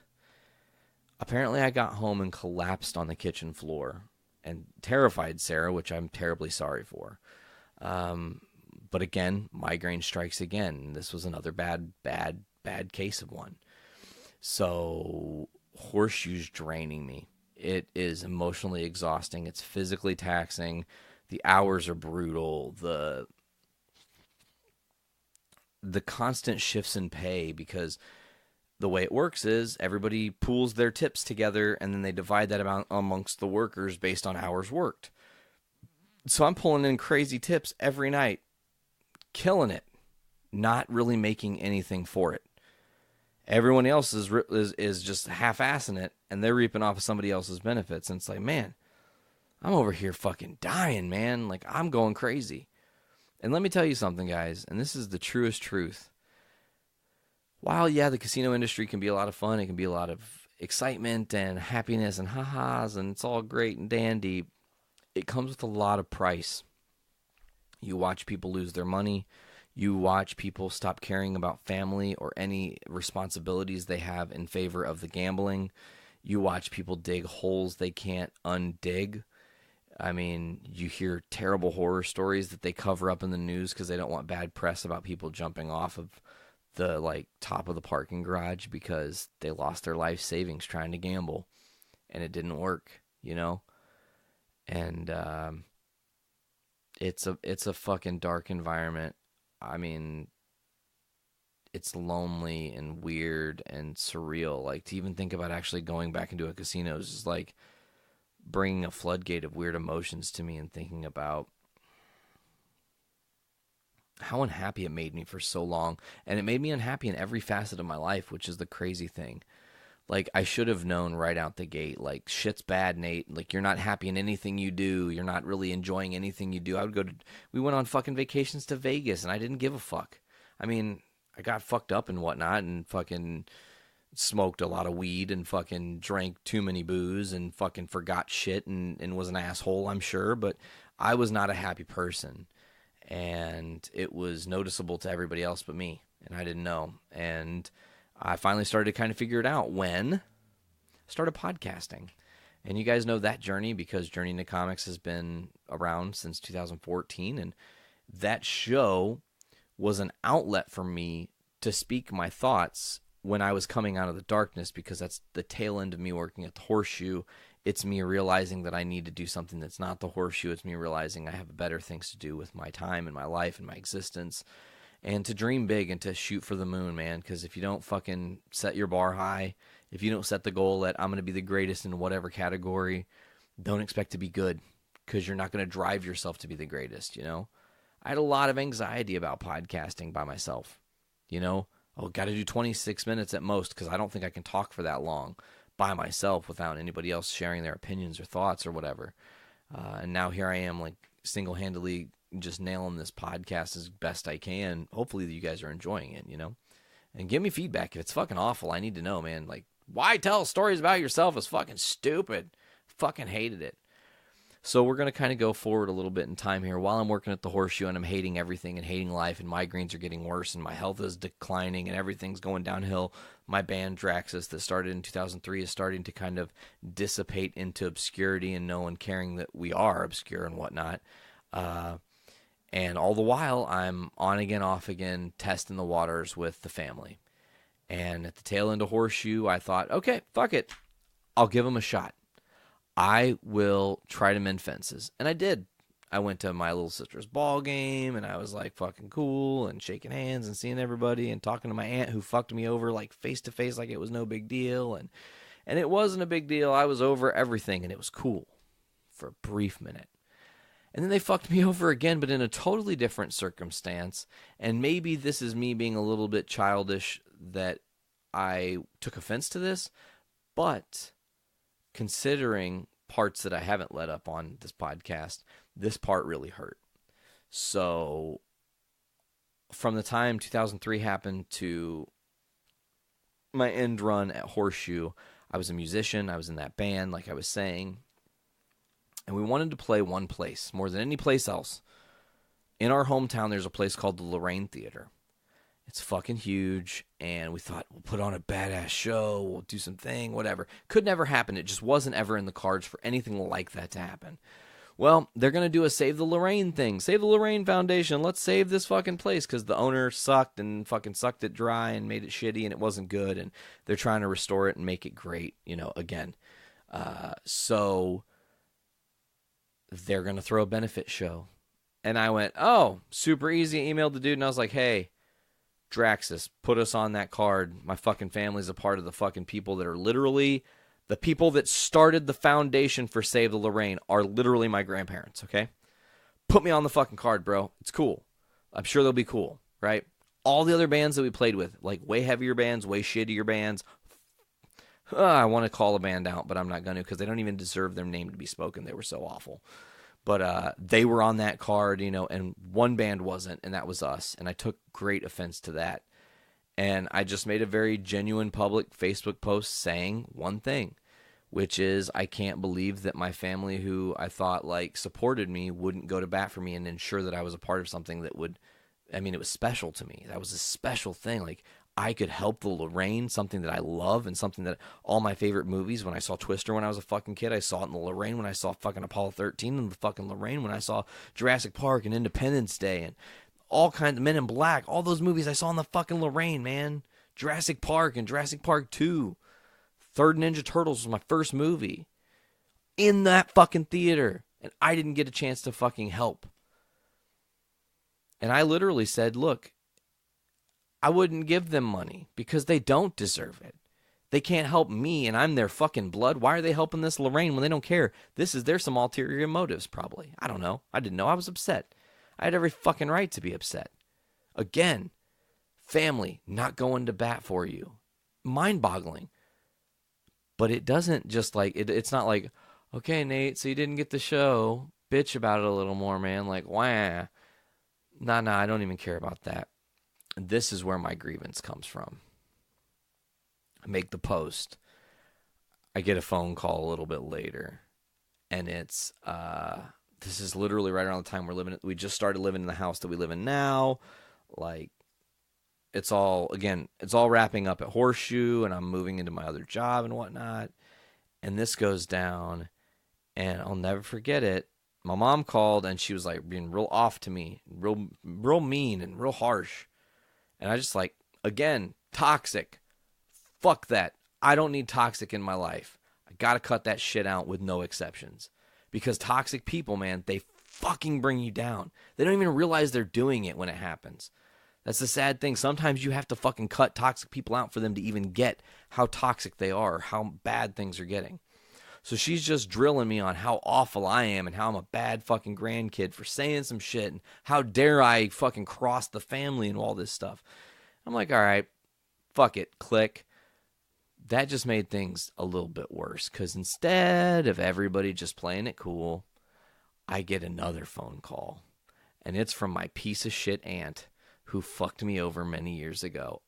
apparently I got home and collapsed on the kitchen floor and terrified Sarah, which I'm terribly sorry for. But again, migraine strikes again. This was another bad case of one. So Horseshoe's draining me. It is emotionally exhausting. It's physically taxing. The hours are brutal. The constant shifts in pay, because the way it works is everybody pools their tips together and then they divide that amount amongst the workers based on hours worked. So I'm pulling in crazy tips every night, killing it, not really making anything for it. Everyone else is just half-assing it, and they're reaping off of somebody else's benefits. And it's like, man, I'm over here fucking dying, man. Like, I'm going crazy. And let me tell you something, guys, and this is the truest truth. While, yeah, the casino industry can be a lot of fun, it can be a lot of excitement and happiness and ha-has, and it's all great and dandy, it comes with a lot of price. You watch people lose their money. You watch people stop caring about family or any responsibilities they have in favor of the gambling. You watch people dig holes they can't undig. I mean, you hear terrible horror stories that they cover up in the news because they don't want bad press about people jumping off of the top of the parking garage because they lost their life savings trying to gamble and it didn't work, you know? And it's a fucking dark environment. I mean, it's lonely and weird and surreal. Like, to even think about actually going back into a casino is just like bringing a floodgate of weird emotions to me, and thinking about how unhappy it made me for so long. And it made me unhappy in every facet of my life, which is the crazy thing. Like, I should have known right out the gate, like, shit's bad, Nate. Like, you're not happy in anything you do. You're not really enjoying anything you do. We went on fucking vacations to Vegas, and I didn't give a fuck. I mean, I got fucked up and whatnot, and fucking smoked a lot of weed, and fucking drank too many booze, and fucking forgot shit, and was an asshole, I'm sure. But I was not a happy person, and it was noticeable to everybody else but me, and I didn't know. And I finally started to kind of figure it out when I started podcasting. And you guys know that journey because Journey into Comics has been around since 2014. And that show was an outlet for me to speak my thoughts when I was coming out of the darkness, because that's the tail end of me working at the Horseshoe. It's me realizing that I need to do something that's not the Horseshoe. It's me realizing I have better things to do with my time and my life and my existence. And to dream big and to shoot for the moon, man, because if you don't fucking set your bar high, If you don't set the goal that I'm going to be the greatest in whatever category, don't expect to be good, because you're not going to drive yourself to be the greatest, you know? I had a lot of anxiety about podcasting by myself, you know? Oh, got to do 26 minutes at most, because I don't think I can talk for that long by myself without anybody else sharing their opinions or thoughts or whatever. And now here I am, like, single-handedly just nailing this podcast as best I can. Hopefully you guys are enjoying it, you know? And give me feedback. If it's fucking awful, I need to know, man. Like, why tell stories about yourself is fucking stupid. Fucking hated it. So we're going to kind of go forward a little bit in time here. While I'm working at the Horseshoe and I'm hating everything and hating life, and migraines are getting worse and my health is declining and everything's going downhill, my band Draxus that started in 2003 is starting to kind of dissipate into obscurity, and no one caring that we are obscure and whatnot. And all the while, I'm on again, off again, testing the waters with the family. And at the tail end of Horseshoe, I thought, okay, fuck it. I'll give them a shot. I will try to mend fences. And I did. I went to my little sister's ball game, and I was like fucking cool and shaking hands and seeing everybody and talking to my aunt who fucked me over like face to face like it was no big deal. And it wasn't a big deal. I was over everything, and it was cool for a brief minute. And then they fucked me over again, but in a totally different circumstance. And maybe this is me being a little bit childish that I took offense to this, but considering parts that I haven't let up on this podcast, this part really hurt. So from the time 2003 happened to my end run at Horseshoe, I was a musician. I was in that band, like I was saying. And we wanted to play one place more than any place else. In our hometown, there's a place called the Lorraine Theater. It's fucking huge, and we thought, we'll put on a badass show, we'll do something, whatever. Could never happen. It just wasn't ever in the cards for anything like that to happen. Well, they're going to do a Save the Lorraine thing. Save the Lorraine Foundation. Let's save this fucking place, because the owner sucked and fucking sucked it dry and made it shitty, and it wasn't good, and they're trying to restore it and make it great, you know, again. So they're going to throw a benefit show. And I went, oh, super easy. I emailed the dude, and I was like, hey, Draxus, put us on that card. My fucking family's a part of the fucking people that are literally the people that started the foundation for Save the Lorraine are literally my grandparents, okay? Put me on the fucking card, bro. It's cool. I'm sure they'll be cool, right? All the other bands that we played with, like way heavier bands, way shittier bands. I want to call a band out, but I'm not going to, because they don't even deserve their name to be spoken. They were so awful. But they were on that card, you know, and one band wasn't, and that was us. And I took great offense to that. And I just made a very genuine public Facebook post saying one thing, which is I can't believe that my family, who I thought like supported me, wouldn't go to bat for me and ensure that I was a part of something that would, I mean, it was special to me. That was a special thing. Like, I could help the Lorraine, something that I love and something that all my favorite movies, when I saw Twister when I was a fucking kid, I saw it in the Lorraine. When I saw fucking Apollo 13 in the fucking Lorraine, when I saw Jurassic Park and Independence Day and all kinds of Men in Black, all those movies I saw in the fucking Lorraine, man. Jurassic Park and Jurassic Park 2. Third Ninja Turtles was my first movie in that fucking theater, and I didn't get a chance to fucking help. And I literally said, look, I wouldn't give them money because they don't deserve it. They can't help me, and I'm their fucking blood. Why are they helping this Lorraine when they don't care? There's some ulterior motives, probably. I don't know. I didn't know. I was upset. I had every fucking right to be upset. Again, family not going to bat for you. Mind-boggling. But it doesn't just like, it's not like, okay, Nate, so you didn't get the show. Bitch about it a little more, man. Like, wah. Nah, I don't even care about that. This is where my grievance comes from. I make the post. I get a phone call a little bit later. And it's, this is literally right around the time we just started living in the house that we live in now. Like, it's all wrapping up at Horseshoe, and I'm moving into my other job and whatnot. And this goes down, and I'll never forget it. My mom called, and she was like being real off to me, real mean and real harsh. And I just like, again, toxic. Fuck that. I don't need toxic in my life. I got to cut that shit out with no exceptions. Because toxic people, man, they fucking bring you down. They don't even realize they're doing it when it happens. That's the sad thing. Sometimes you have to fucking cut toxic people out for them to even get how toxic they are, how bad things are getting. So she's just drilling me on how awful I am and how I'm a bad fucking grandkid for saying some shit and how dare I fucking cross the family and all this stuff. I'm like, all right, fuck it, click. That just made things a little bit worse because instead of everybody just playing it cool, I get another phone call. And it's from my piece of shit aunt who fucked me over many years ago.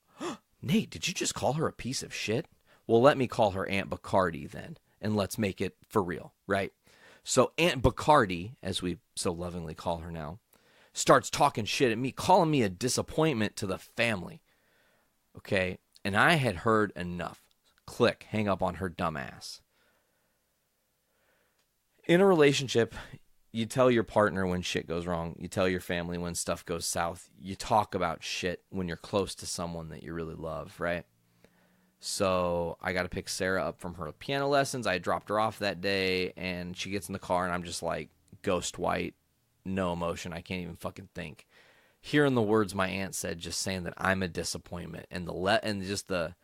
Nate, did you just call her a piece of shit? Well, let me call her Aunt Bacardi then. And let's make it for real, right? So Aunt Bacardi, as we so lovingly call her now, starts talking shit at me, calling me a disappointment to the family. Okay? And I had heard enough. Click, hang up on her dumb ass. In a relationship, you tell your partner when shit goes wrong. You tell your family when stuff goes south. You talk about shit when you're close to someone that you really love, right? So I got to pick Sarah up from her piano lessons. I dropped her off that day, and she gets in the car, and I'm just like ghost white, no emotion. I can't even fucking think. Hearing the words my aunt said, just saying that I'm a disappointment, and just the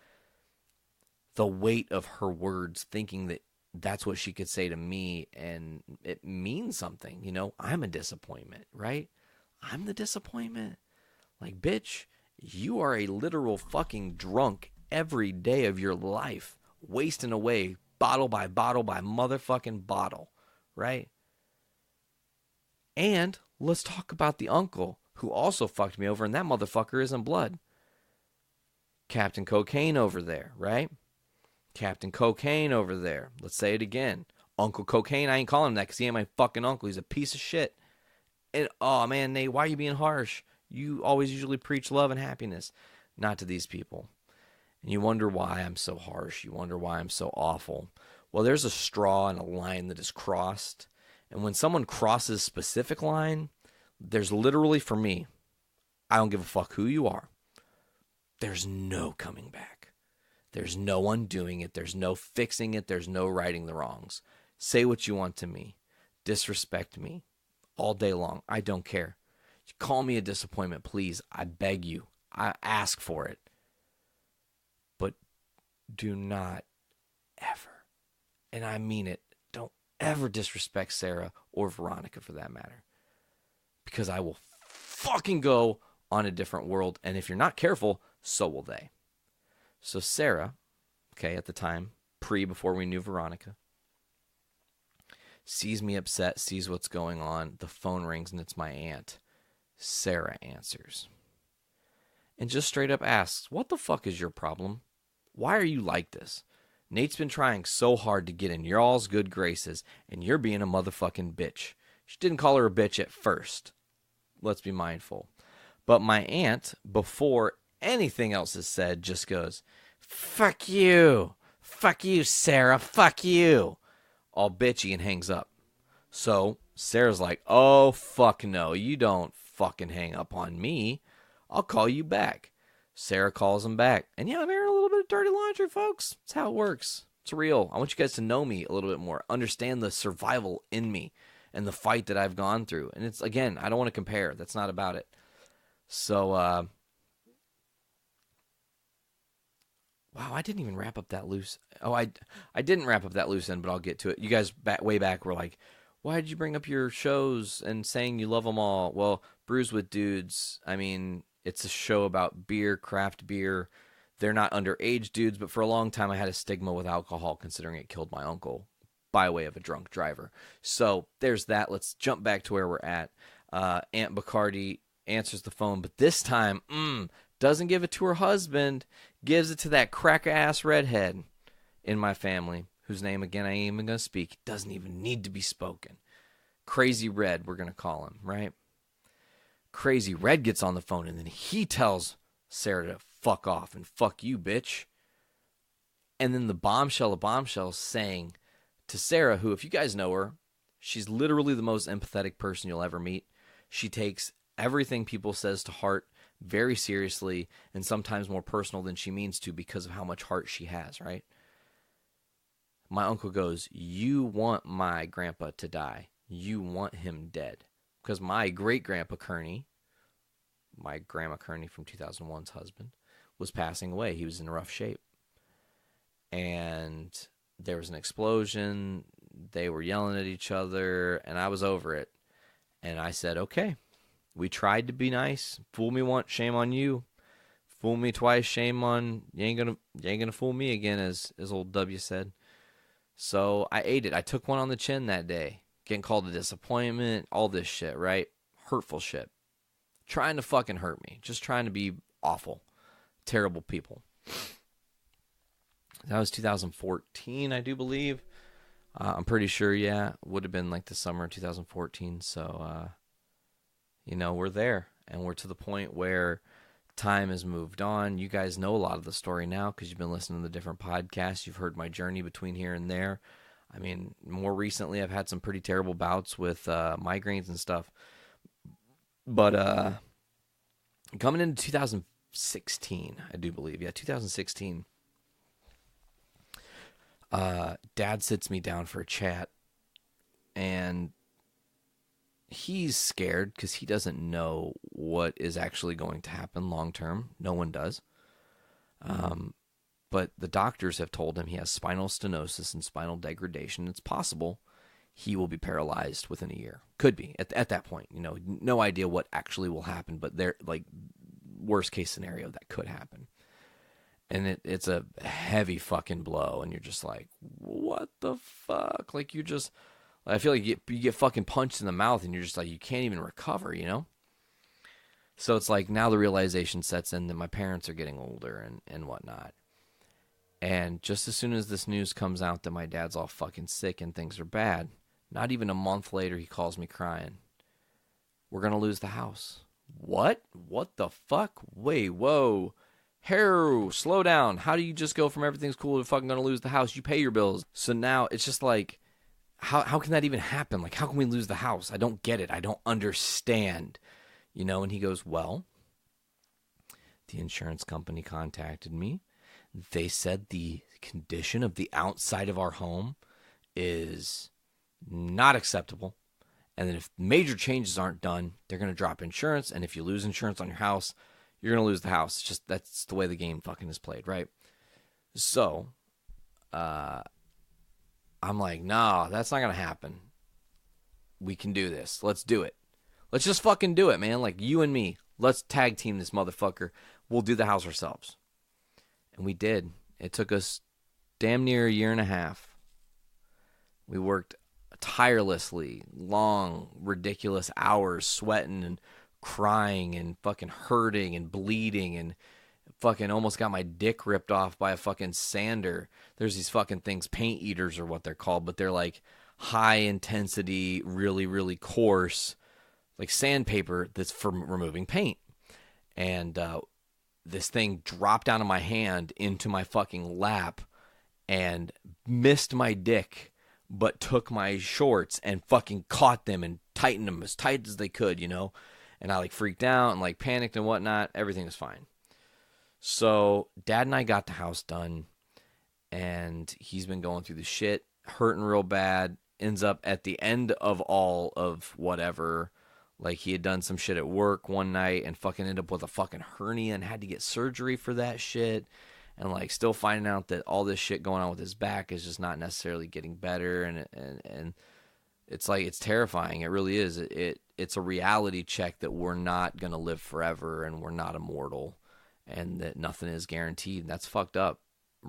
weight of her words, thinking that that's what she could say to me, and it means something. You know, I'm a disappointment, right? I'm the disappointment. Like, bitch, you are a literal fucking drunk every day of your life, wasting away bottle by motherfucking bottle, right? And let's talk about the uncle who also fucked me over, and that motherfucker isn't blood. Captain Cocaine over there, right? Captain Cocaine over there. Let's say it again. Uncle Cocaine, I ain't calling him that because he ain't my fucking uncle. He's a piece of shit. And, oh man, Nate, why are you being harsh? You always usually preach love and happiness. Not to these people. And you wonder why I'm so harsh. You wonder why I'm so awful. Well, there's a straw and a line that is crossed. And when someone crosses a specific line, there's literally, for me, I don't give a fuck who you are. There's no coming back. There's no undoing it. There's no fixing it. There's no righting the wrongs. Say what you want to me. Disrespect me all day long. I don't care. Call me a disappointment, please. I beg you. I ask for it. But do not ever, and I mean it, don't ever disrespect Sarah or Veronica for that matter. Because I will fucking go on a different world. And if you're not careful, so will they. So Sarah, okay, at the time, before we knew Veronica, sees me upset, sees what's going on. The phone rings and it's my aunt. Sarah answers. And just straight up asks, what the fuck is your problem? Why are you like this? Nate's been trying so hard to get in y'all's good graces, and you're being a motherfucking bitch. She didn't call her a bitch at first. Let's be mindful. But my aunt, before anything else is said, just goes, fuck you. Fuck you, Sarah. Fuck you. All bitchy and hangs up. So Sarah's like, oh, fuck no. You don't fucking hang up on me. I'll call you back. Sarah calls him back. And yeah, I'm airing a little bit of dirty laundry, folks. That's how it works. It's real. I want you guys to know me a little bit more. Understand the survival in me and the fight that I've gone through. And it's, again, I don't want to compare. That's not about it. So, wow, I didn't even wrap up that loose. Oh, I didn't wrap up that loose end, but I'll get to it. You guys way back were like, why did you bring up your shows and saying you love them all? Well, Brews with Dudes, I mean, it's a show about beer, craft beer. They're not underage dudes, but for a long time I had a stigma with alcohol considering it killed my uncle by way of a drunk driver. So there's that. Let's jump back to where we're at. Aunt Bacardi answers the phone, but this time, doesn't give it to her husband, gives it to that crack-ass redhead in my family, whose name, again, I ain't even going to speak. Doesn't even need to be spoken. Crazy Red, we're going to call him, right? Crazy Red gets on the phone, and then he tells Sarah to fuck off and fuck you, bitch. And then the bombshell of bombshells saying to Sarah, who, if you guys know her, she's literally the most empathetic person you'll ever meet. She takes everything people says to heart very seriously and sometimes more personal than she means to because of how much heart she has, right? My uncle goes, you want my grandpa to die. You want him dead. Because my great-grandpa Kearney my grandma Kearney from 2001's husband, was passing away. He was in rough shape. And there was an explosion. They were yelling at each other, and I was over it. And I said, okay, we tried to be nice. Fool me once, shame on you. Fool me twice, shame on you. Ain't gonna fool me again, as old W said. So I ate it. I took one on the chin that day. Getting called a disappointment, all this shit, right? Hurtful shit. Trying to fucking hurt me. Just trying to be awful. Terrible people. That was 2014, I do believe. I'm pretty sure, yeah. Would have been like the summer of 2014. So, we're there. And we're to the point where time has moved on. You guys know a lot of the story now because you've been listening to the different podcasts. You've heard my journey between here and there. I mean, more recently, I've had some pretty terrible bouts with migraines and stuff. But coming into 2016, I do believe. Yeah, 2016. Dad sits me down for a chat. And he's scared because he doesn't know what is actually going to happen long term. No one does. But the doctors have told him he has spinal stenosis and spinal degradation. It's possible he will be paralyzed within a year. Could be at that point. No idea what actually will happen, but they're like worst case scenario that could happen. And it's a heavy fucking blow, and you're just like, what the fuck? Like I feel like you get fucking punched in the mouth, and you're just like, you can't even recover, So it's like now the realization sets in that my parents are getting older and whatnot. And just as soon as this news comes out that my dad's all fucking sick and things are bad, not even a month later, he calls me crying. We're going to lose the house. What? What the fuck? Wait, whoa. Haru, slow down. How do you just go from everything's cool to fucking going to lose the house? You pay your bills. So now it's just like, how can that even happen? Like, how can we lose the house? I don't get it. I don't understand. And he goes, well, the insurance company contacted me. They said the condition of the outside of our home is not acceptable. And then if major changes aren't done, they're going to drop insurance. And if you lose insurance on your house, you're going to lose the house. It's just, that's the way the game fucking is played, right? So, I'm like, no, that's not going to happen. We can do this. Let's do it. Let's just fucking do it, man. Like, you and me. Let's tag team this motherfucker. We'll do the house ourselves. And we did. It took us damn near a year and a half. We worked tirelessly, long, ridiculous hours, sweating and crying and fucking hurting and bleeding and fucking almost got my dick ripped off by a fucking sander. There's these fucking things, paint eaters are what they're called, but they're like high intensity, really, really coarse, like sandpaper that's for removing paint. And this thing dropped out of my hand into my fucking lap and missed my dick, but took my shorts and fucking caught them and tightened them as tight as they could, And I like freaked out and like panicked and whatnot. Everything was fine. So Dad and I got the house done, and he's been going through the shit, hurting real bad. Ends up at the end of all of whatever, like he had done some shit at work one night and fucking ended up with a fucking hernia and had to get surgery for that shit. And like still finding out that all this shit going on with his back is just not necessarily getting better. And it's like, it's terrifying. It really is. It's a reality check that we're not going to live forever and we're not immortal and that nothing is guaranteed. And that's fucked up.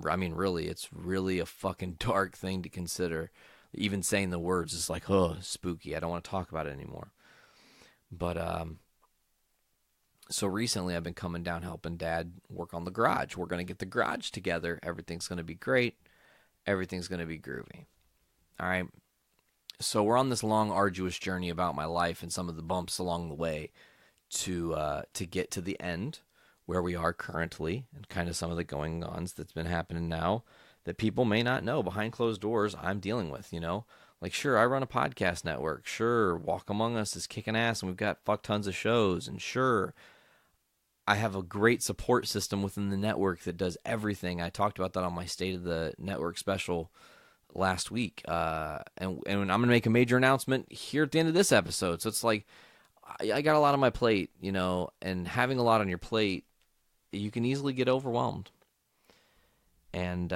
I mean, really, it's really a fucking dark thing to consider. Even saying the words is like, oh, spooky. I don't want to talk about it anymore. But, so recently I've been coming down helping Dad work on the garage. We're going to get the garage together. Everything's going to be great. Everything's going to be groovy. All right. So we're on this long, arduous journey about my life and some of the bumps along the way to get to the end where we are currently and kind of some of the going-ons that's been happening now that people may not know behind closed doors I'm dealing with, Like, sure, I run a podcast network. Sure, Walk Among Us is kicking ass, and we've got fuck tons of shows. And sure, I have a great support system within the network that does everything. I talked about that on my State of the Network special last week. And I'm going to make a major announcement here at the end of this episode. So it's like I got a lot on my plate, and having a lot on your plate, you can easily get overwhelmed. And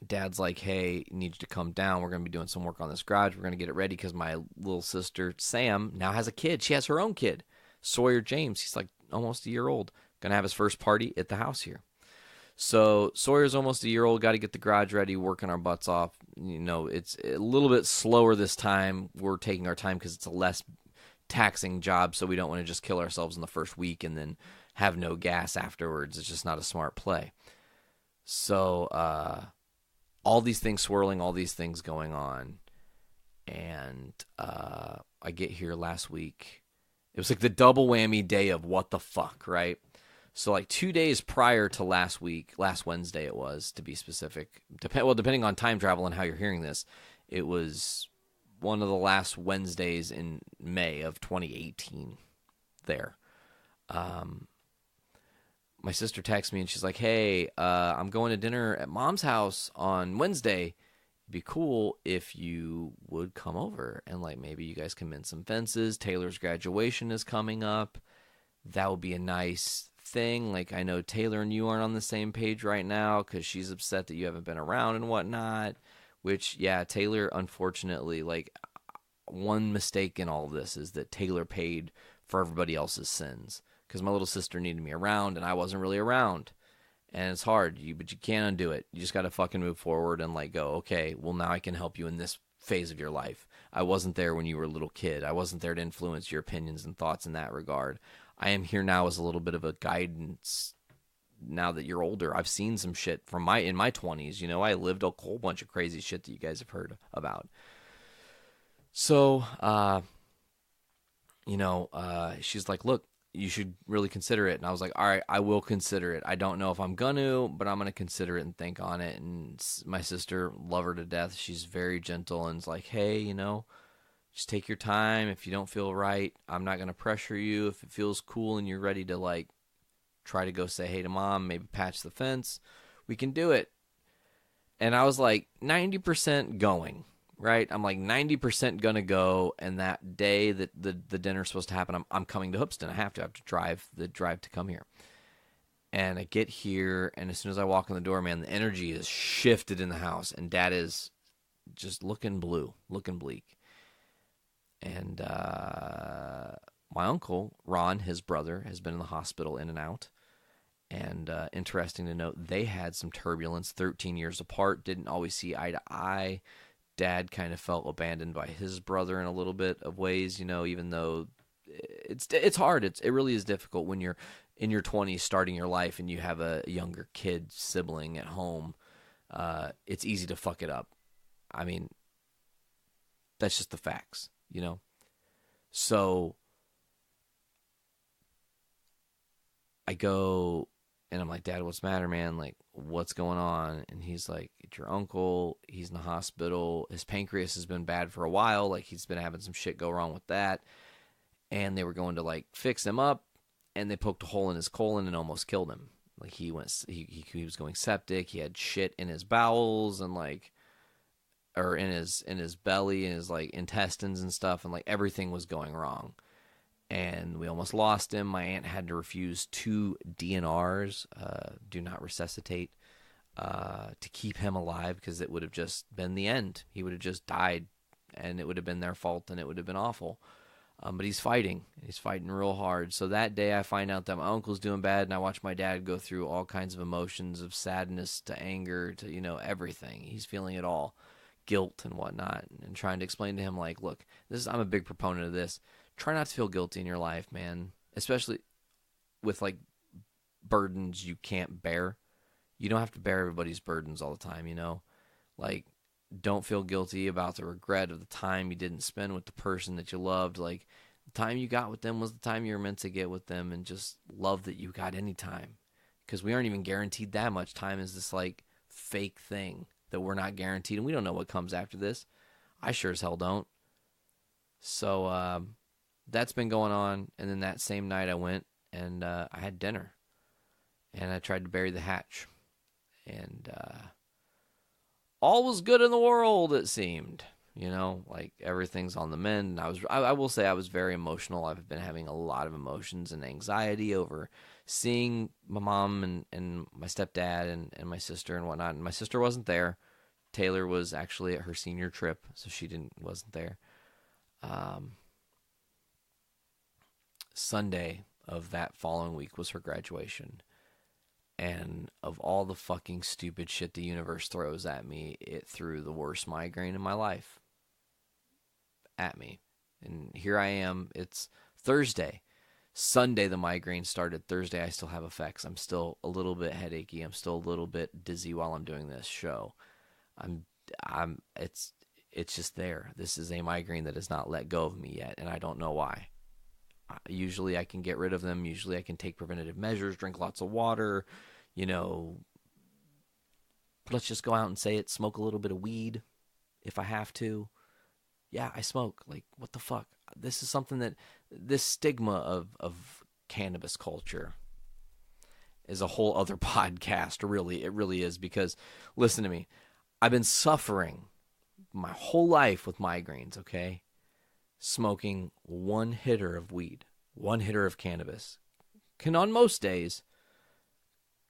Dad's like, hey, I need you to come down. We're going to be doing some work on this garage. We're going to get it ready because my little sister, Sam, now has a kid. She has her own kid, Sawyer James. He's like almost a year old. Going to have his first party at the house here. So Sawyer's almost a year old. Got to get the garage ready, working our butts off. It's a little bit slower this time. We're taking our time because it's a less taxing job, so we don't want to just kill ourselves in the first week and then have no gas afterwards. It's just not a smart play. So all these things swirling, all these things going on. And I get here last week. It was like the double whammy day of what the fuck, right? So like 2 days prior to last Wednesday it was, to be specific. Depending on time travel and how you're hearing this, it was one of the last Wednesdays in May of 2018 there. My sister texts me and she's like, hey, I'm going to dinner at Mom's house on Wednesday. It'd be cool if you would come over and like maybe you guys can mend some fences. Taylor's graduation is coming up. That would be a nice thing. Like, I know Taylor and you aren't on the same page right now because she's upset that you haven't been around and whatnot. Which, yeah, Taylor, unfortunately, like, one mistake in all of this is that Taylor paid for everybody else's sins. Because my little sister needed me around, and I wasn't really around. And it's hard, but you can't undo it. You just got to fucking move forward and, like, go, okay, well, now I can help you in this phase of your life. I wasn't there when you were a little kid. I wasn't there to influence your opinions and thoughts in that regard. I am here now as a little bit of a guidance. Now that you're older, I've seen some shit from in my 20s. I lived a whole bunch of crazy shit that you guys have heard about. So, she's like, look, you should really consider it. And I was like, all right, I will consider it. I don't know if I'm going to, but I'm going to consider it and think on it. And my sister, love her to death. She's very gentle and is like, hey, just take your time. If you don't feel right, I'm not going to pressure you. If it feels cool and you're ready to like try to go say hey to Mom, maybe patch the fence, we can do it. And I was like 90% going. Right, I'm like 90% gonna go, and that day that the dinner's supposed to happen, I'm coming to Hoopeston. I have to drive to come here. And I get here, and as soon as I walk in the door, man, the energy is shifted in the house, and Dad is just looking blue, looking bleak. And my uncle Ron, his brother, has been in the hospital in and out. And interesting to note, they had some turbulence. 13 years apart, didn't always see eye to eye. Dad kind of felt abandoned by his brother in a little bit of ways, even though it's hard. It really is difficult when you're in your 20s starting your life and you have a younger kid sibling at home. It's easy to fuck it up. I mean, that's just the facts, So I go and I'm like, Dad, what's the matter, man? Like, what's going on? And he's like, it's your uncle. He's in the hospital. His pancreas has been bad for a while. Like, he's been having some shit go wrong with that. And they were going to, like, fix him up. And they poked a hole in his colon and almost killed him. Like, he was going septic. He had shit in his bowels and, like, or in his belly and his, like, intestines and stuff. And, like, everything was going wrong. And we almost lost him. My aunt had to refuse 2 DNRs, do not resuscitate, to keep him alive because it would have just been the end. He would have just died, and it would have been their fault, and it would have been awful. But he's fighting. He's fighting real hard. So that day I find out that my uncle's doing bad, and I watch my dad go through all kinds of emotions of sadness to anger to, everything. He's feeling it all, guilt and whatnot, and trying to explain to him, like, look, I'm a big proponent of this. Try not to feel guilty in your life, man, especially with, like, burdens you can't bear. You don't have to bear everybody's burdens all the time, Like, don't feel guilty about the regret of the time you didn't spend with the person that you loved. Like, the time you got with them was the time you were meant to get with them, and just love that you got any time. Because we aren't even guaranteed that much. Time is this, like, fake thing that we're not guaranteed, and we don't know what comes after this. I sure as hell don't. So, that's been going on, and then that same night I went and I had dinner, and I tried to bury the hatch, and all was good in the world, it seemed. you know, like everything's on the mend. And I will say I was very emotional. I've been having a lot of emotions and anxiety over seeing my mom and my stepdad and my sister and whatnot. And my sister wasn't there. Taylor was actually at her senior trip, so she wasn't there. Sunday of that following week was her graduation. And of all the fucking stupid shit the universe throws at me, it threw the worst migraine in my life at me. And here I am. It's Thursday. Sunday, the migraine started. Thursday, I still have effects. I'm still a little bit headachy. I'm still a little bit dizzy while I'm doing this show. It's just there. This is a migraine that has not let go of me yet, and I don't know why. Usually I can get rid of them. Usually I can take preventative measures, drink lots of water, you know, let's just go out and say it, smoke a little bit of weed if I have to. Yeah, I smoke. Like, what the fuck? This is something that, this stigma of cannabis culture is a whole other podcast, really. It really is, because, listen to me, I've been suffering my whole life with migraines, okay? Smoking one hitter of weed, one hitter of cannabis, can on most days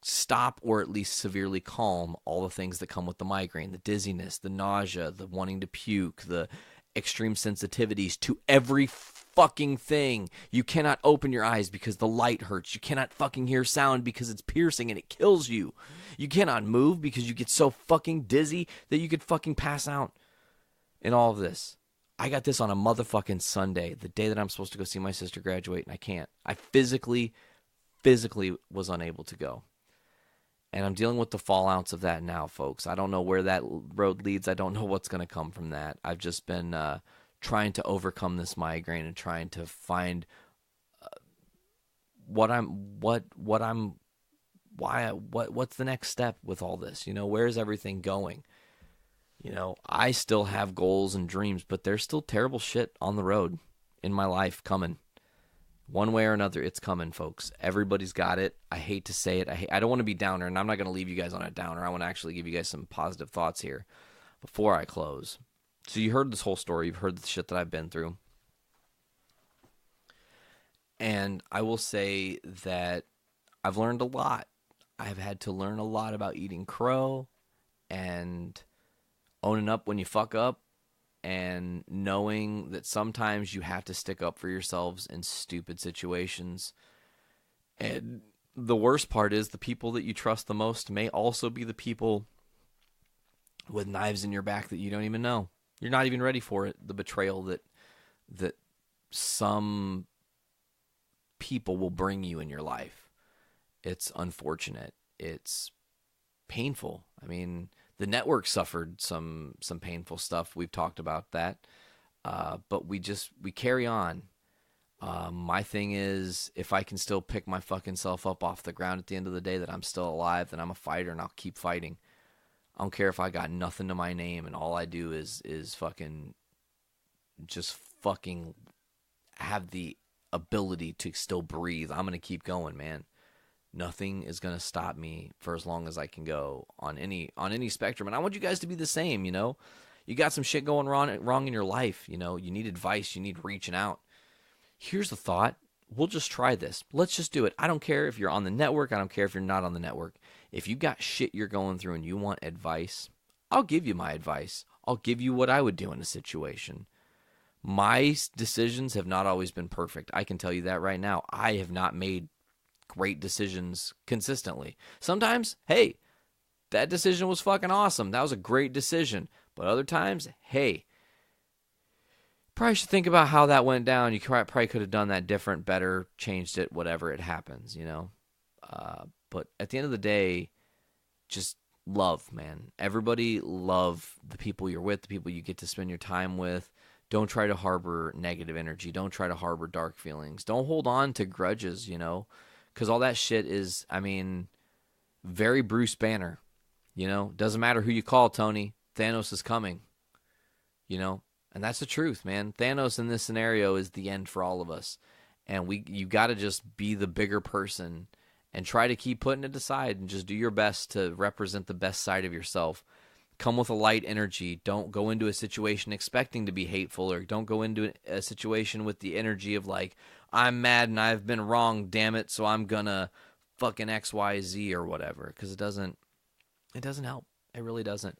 stop or at least severely calm all the things that come with the migraine, the dizziness, the nausea, the wanting to puke, the extreme sensitivities to every fucking thing. You cannot open your eyes because the light hurts. You cannot fucking hear sound because it's piercing and it kills you. You cannot move because you get so fucking dizzy that you could fucking pass out in all of this. I got this on a motherfucking Sunday, the day that I'm supposed to go see my sister graduate, and I can't. I physically was unable to go. And I'm dealing with the fallouts of that now, folks. I don't know where that road leads. I don't know what's going to come from that. I've just been trying to overcome this migraine and trying to find what's the next step with all this? You know, where's everything going? You know, I still have goals and dreams, but there's still terrible shit on the road in my life coming. One way or another, it's coming, folks. Everybody's got it. I hate to say it. I don't want to be downer, and I'm not going to leave you guys on a downer. I want to actually give you guys some positive thoughts here before I close. So you heard this whole story. You've heard the shit that I've been through. And I will say that I've learned a lot. I've had to learn a lot about eating crow and owning up when you fuck up, and knowing that sometimes you have to stick up for yourselves in stupid situations. And the worst part is the people that you trust the most may also be the people with knives in your back that you don't even know. You're not even ready for it. The betrayal that some people will bring you in your life. It's unfortunate. It's painful. I mean, the network suffered some painful stuff. We've talked about that. But we carry on. My thing is, if I can still pick my fucking self up off the ground at the end of the day, that I'm still alive, then I'm a fighter and I'll keep fighting. I don't care if I got nothing to my name and all I do is fucking just fucking have the ability to still breathe. I'm going to keep going, man. Nothing is going to stop me for as long as I can go on any spectrum. And I want you guys to be the same, you know. You got some shit going wrong in your life, you know. You need advice. You need reaching out. Here's the thought. We'll just try this. Let's just do it. I don't care if you're on the network. I don't care if you're not on the network. If you got shit you're going through and you want advice, I'll give you my advice. I'll give you what I would do in a situation. My decisions have not always been perfect. I can tell you that right now. I have not made great decisions consistently. Sometimes, hey, that decision was fucking awesome. That was a great decision. But other times, hey, probably should think about how that went down. You probably could have done that different, better, changed it, whatever. It happens, you know. But at the end of the day, just love, man. Everybody love the people you're with, the people you get to spend your time with. Don't try to harbor negative energy. Don't try to harbor dark feelings. Don't hold on to grudges, you know. Because all that shit is, I mean, very Bruce Banner. You know, doesn't matter who you call, Tony. Thanos is coming. You know, and that's the truth, man. Thanos in this scenario is the end for all of us. And you got to just be the bigger person and try to keep putting it aside and just do your best to represent the best side of yourself. come with a light energy. Don't go into a situation expecting to be hateful, or don't go into a situation with the energy of like, I'm mad and I've been wrong, damn it, so I'm gonna fucking XYZ or whatever, because it doesn't help. It really doesn't.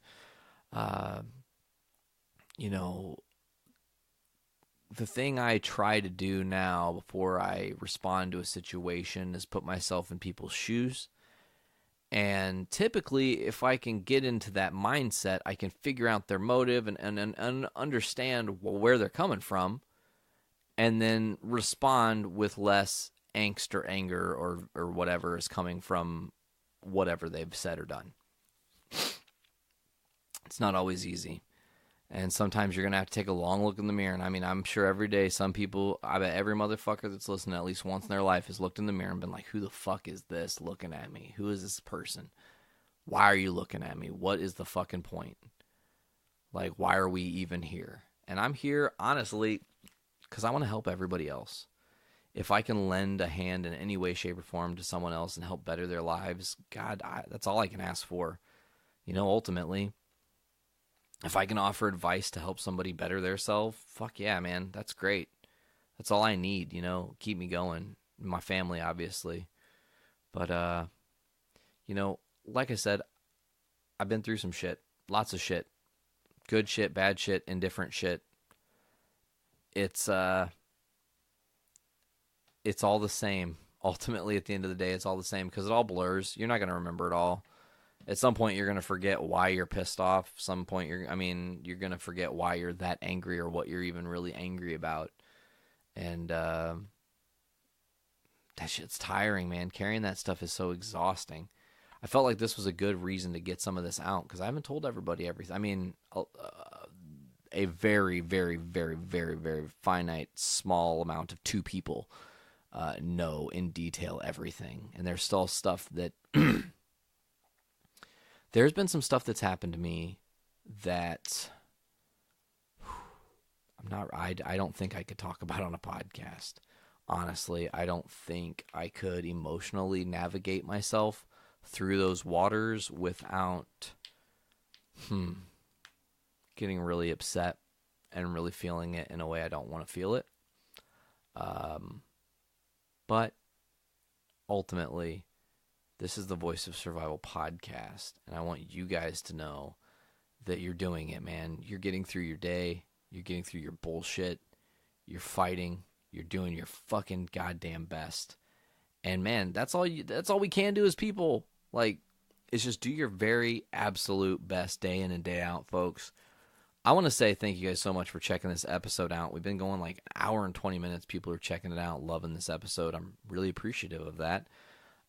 You know, the thing I try to do now before I respond to a situation is put myself in people's shoes. And typically, if I can get into that mindset, I can figure out their motive and understand where they're coming from, and then respond with less angst or anger or whatever is coming from whatever they've said or done. It's not always easy. And sometimes you're going to have to take a long look in the mirror. And I mean, I'm sure every day some people, I bet every motherfucker that's listening at least once in their life has looked in the mirror and been like, who the fuck is this looking at me? Who is this person? Why are you looking at me? What is the fucking point? Like, why are we even here? And I'm here, honestly, because I want to help everybody else. If I can lend a hand in any way, shape, or form to someone else and help better their lives, God, that's all I can ask for. You know, ultimately, if I can offer advice to help somebody better their self, fuck yeah, man, that's great. That's all I need, you know, keep me going. My family, obviously. But, you know, like I said, I've been through some shit. Lots of shit. Good shit, bad shit, indifferent shit. It's all the same. Ultimately, at the end of the day, it's all the same because it all blurs. You're not going to remember it all. At some point, you're going to forget why you're pissed off. Some point, you're going to forget why you're that angry or what you're even really angry about. And that shit's tiring, man. Carrying that stuff is so exhausting. I felt like this was a good reason to get some of this out because I haven't told everybody everything. I mean, a very, very, very, very, very finite, small amount of 2 people know in detail everything. And there's still stuff that... There's been some stuff that's happened to me that I don't think I could talk about on a podcast. Honestly, I don't think I could emotionally navigate myself through those waters without getting really upset and really feeling it in a way I don't want to feel it. But ultimately, this is the Voice of Survival podcast, and I want you guys to know that you're doing it, man. You're getting through your day. You're getting through your bullshit. You're fighting. You're doing your fucking goddamn best. And, man, that's all we can do as people. Like, it's just do your very absolute best day in and day out, folks. I want to say thank you guys so much for checking this episode out. We've been going like an hour and 20 minutes. People are checking it out, loving this episode. I'm really appreciative of that.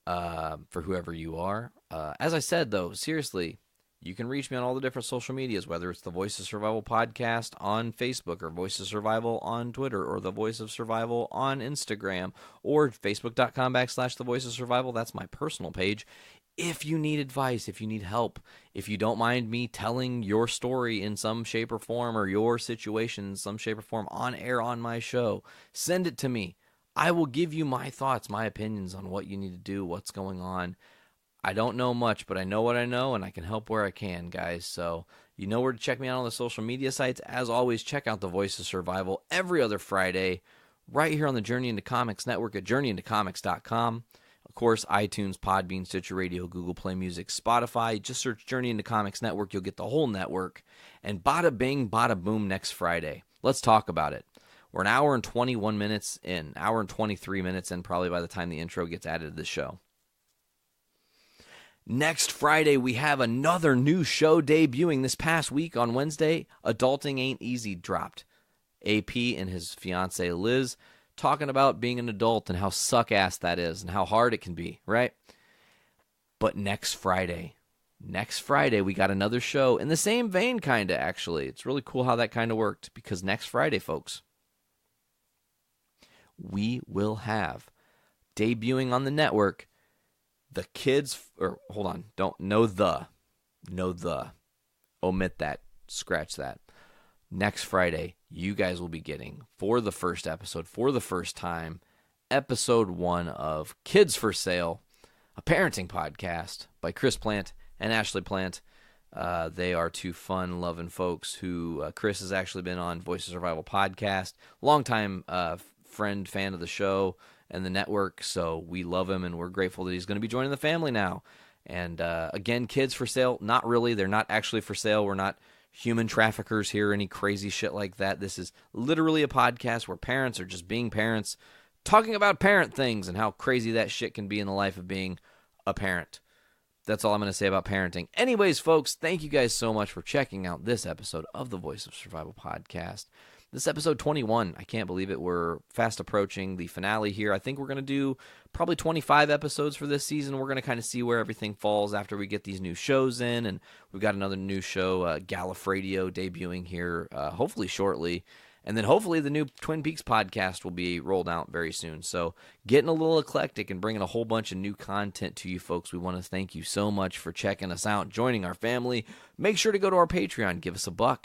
For whoever you are. As I said, though, seriously, you can reach me on all the different social medias, whether it's the Voice of Survival podcast on Facebook or Voice of Survival on Twitter or the Voice of Survival on Instagram or Facebook.com/the Voice of Survival. That's my personal page. If you need advice, if you need help, if you don't mind me telling your story in some shape or form or your situation in some shape or form on air on my show, send it to me. I will give you my thoughts, my opinions on what you need to do, what's going on. I don't know much, but I know what I know, and I can help where I can, guys. So you know where to check me out on the social media sites. As always, check out The Voice of Survival every other Friday right here on the Journey into Comics Network at journeyintocomics.com. Of course, iTunes, Podbean, Stitcher Radio, Google Play Music, Spotify. Just search Journey into Comics Network. You'll get the whole network. And bada bing, bada boom next Friday. Let's talk about it. We're an hour and 21 minutes in, hour and 23 minutes in probably by the time the intro gets added to the show. Next Friday, we have another new show debuting this past week on Wednesday. Adulting Ain't Easy dropped. AP and his fiancée Liz talking about being an adult and how suck-ass that is and how hard it can be, right? But next Friday, we got another show in the same vein, kind of, actually. It's really cool how that kind of worked because next Friday, folks, we will have debuting on the network the kids, or hold on, omit that, scratch that. Next Friday, you guys will be getting, for the first episode, for the first time, episode 1 of Kids for Sale, a parenting podcast by Chris Plant and Ashley Plant. They are two fun, loving folks who Chris has actually been on Voice of Survival podcast, longtime friend, fan of the show and the network. So we love him, and we're grateful that he's going to be joining the family now. And again, kids for sale? Not really. They're not actually for sale. We're not human traffickers here, any crazy shit like that. This is literally a podcast where parents are just being parents, talking about parent things and how crazy that shit can be in the life of being a parent. That's all I'm going to say about parenting. Anyways, folks, thank you guys so much for checking out this episode of the Voice of Survival podcast. This is episode 21. I can't believe it. We're fast approaching the finale here. I think we're going to do probably 25 episodes for this season. We're going to kind of see where everything falls after we get these new shows in. And we've got another new show, Gallifredio, debuting here hopefully shortly. And then hopefully the new Twin Peaks podcast will be rolled out very soon. So getting a little eclectic and bringing a whole bunch of new content to you folks. We want to thank you so much for checking us out, joining our family. Make sure to go to our Patreon. Give us $1.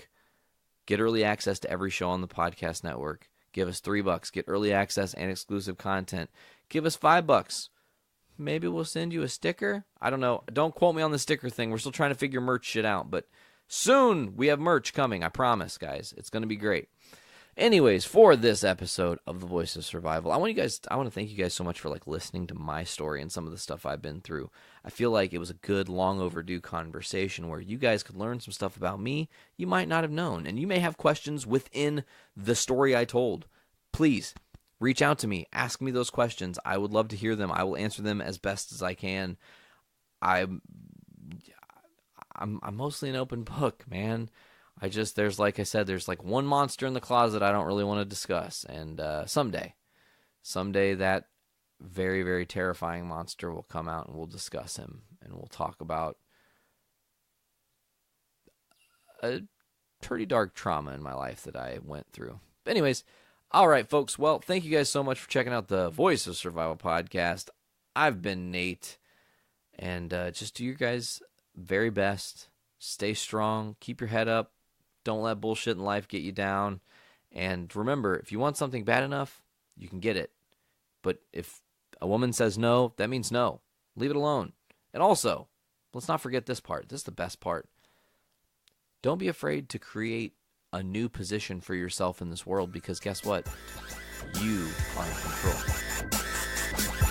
Get early access to every show on the podcast network. Give us $3. Get early access and exclusive content. Give us $5. Maybe we'll send you a sticker. I don't know. Don't quote me on the sticker thing. We're still trying to figure merch shit out. But soon we have merch coming. I promise, guys. It's going to be great. Anyways, for this episode of The Voice of Survival, I want to thank you guys so much for listening to my story and some of the stuff I've been through. I feel like it was a good, long overdue conversation where you guys could learn some stuff about me you might not have known, and you may have questions within the story I told. Please reach out to me, ask me those questions. I would love to hear them. I will answer them as best as I can. I'm mostly an open book, man. There's like I said, there's one monster in the closet I don't really want to discuss. And someday that very, very terrifying monster will come out and we'll discuss him. And we'll talk about a pretty dark trauma in my life that I went through. But anyways, all right, folks. Well, thank you guys so much for checking out the Voice of Survival podcast. I've been Nate. And just do your guys' very best. Stay strong. Keep your head up. Don't let bullshit in life get you down. And remember, if you want something bad enough, you can get it. But if a woman says no, that means no. Leave it alone. And also, let's not forget this part. This is the best part. Don't be afraid to create a new position for yourself in this world, because guess what? You are in control.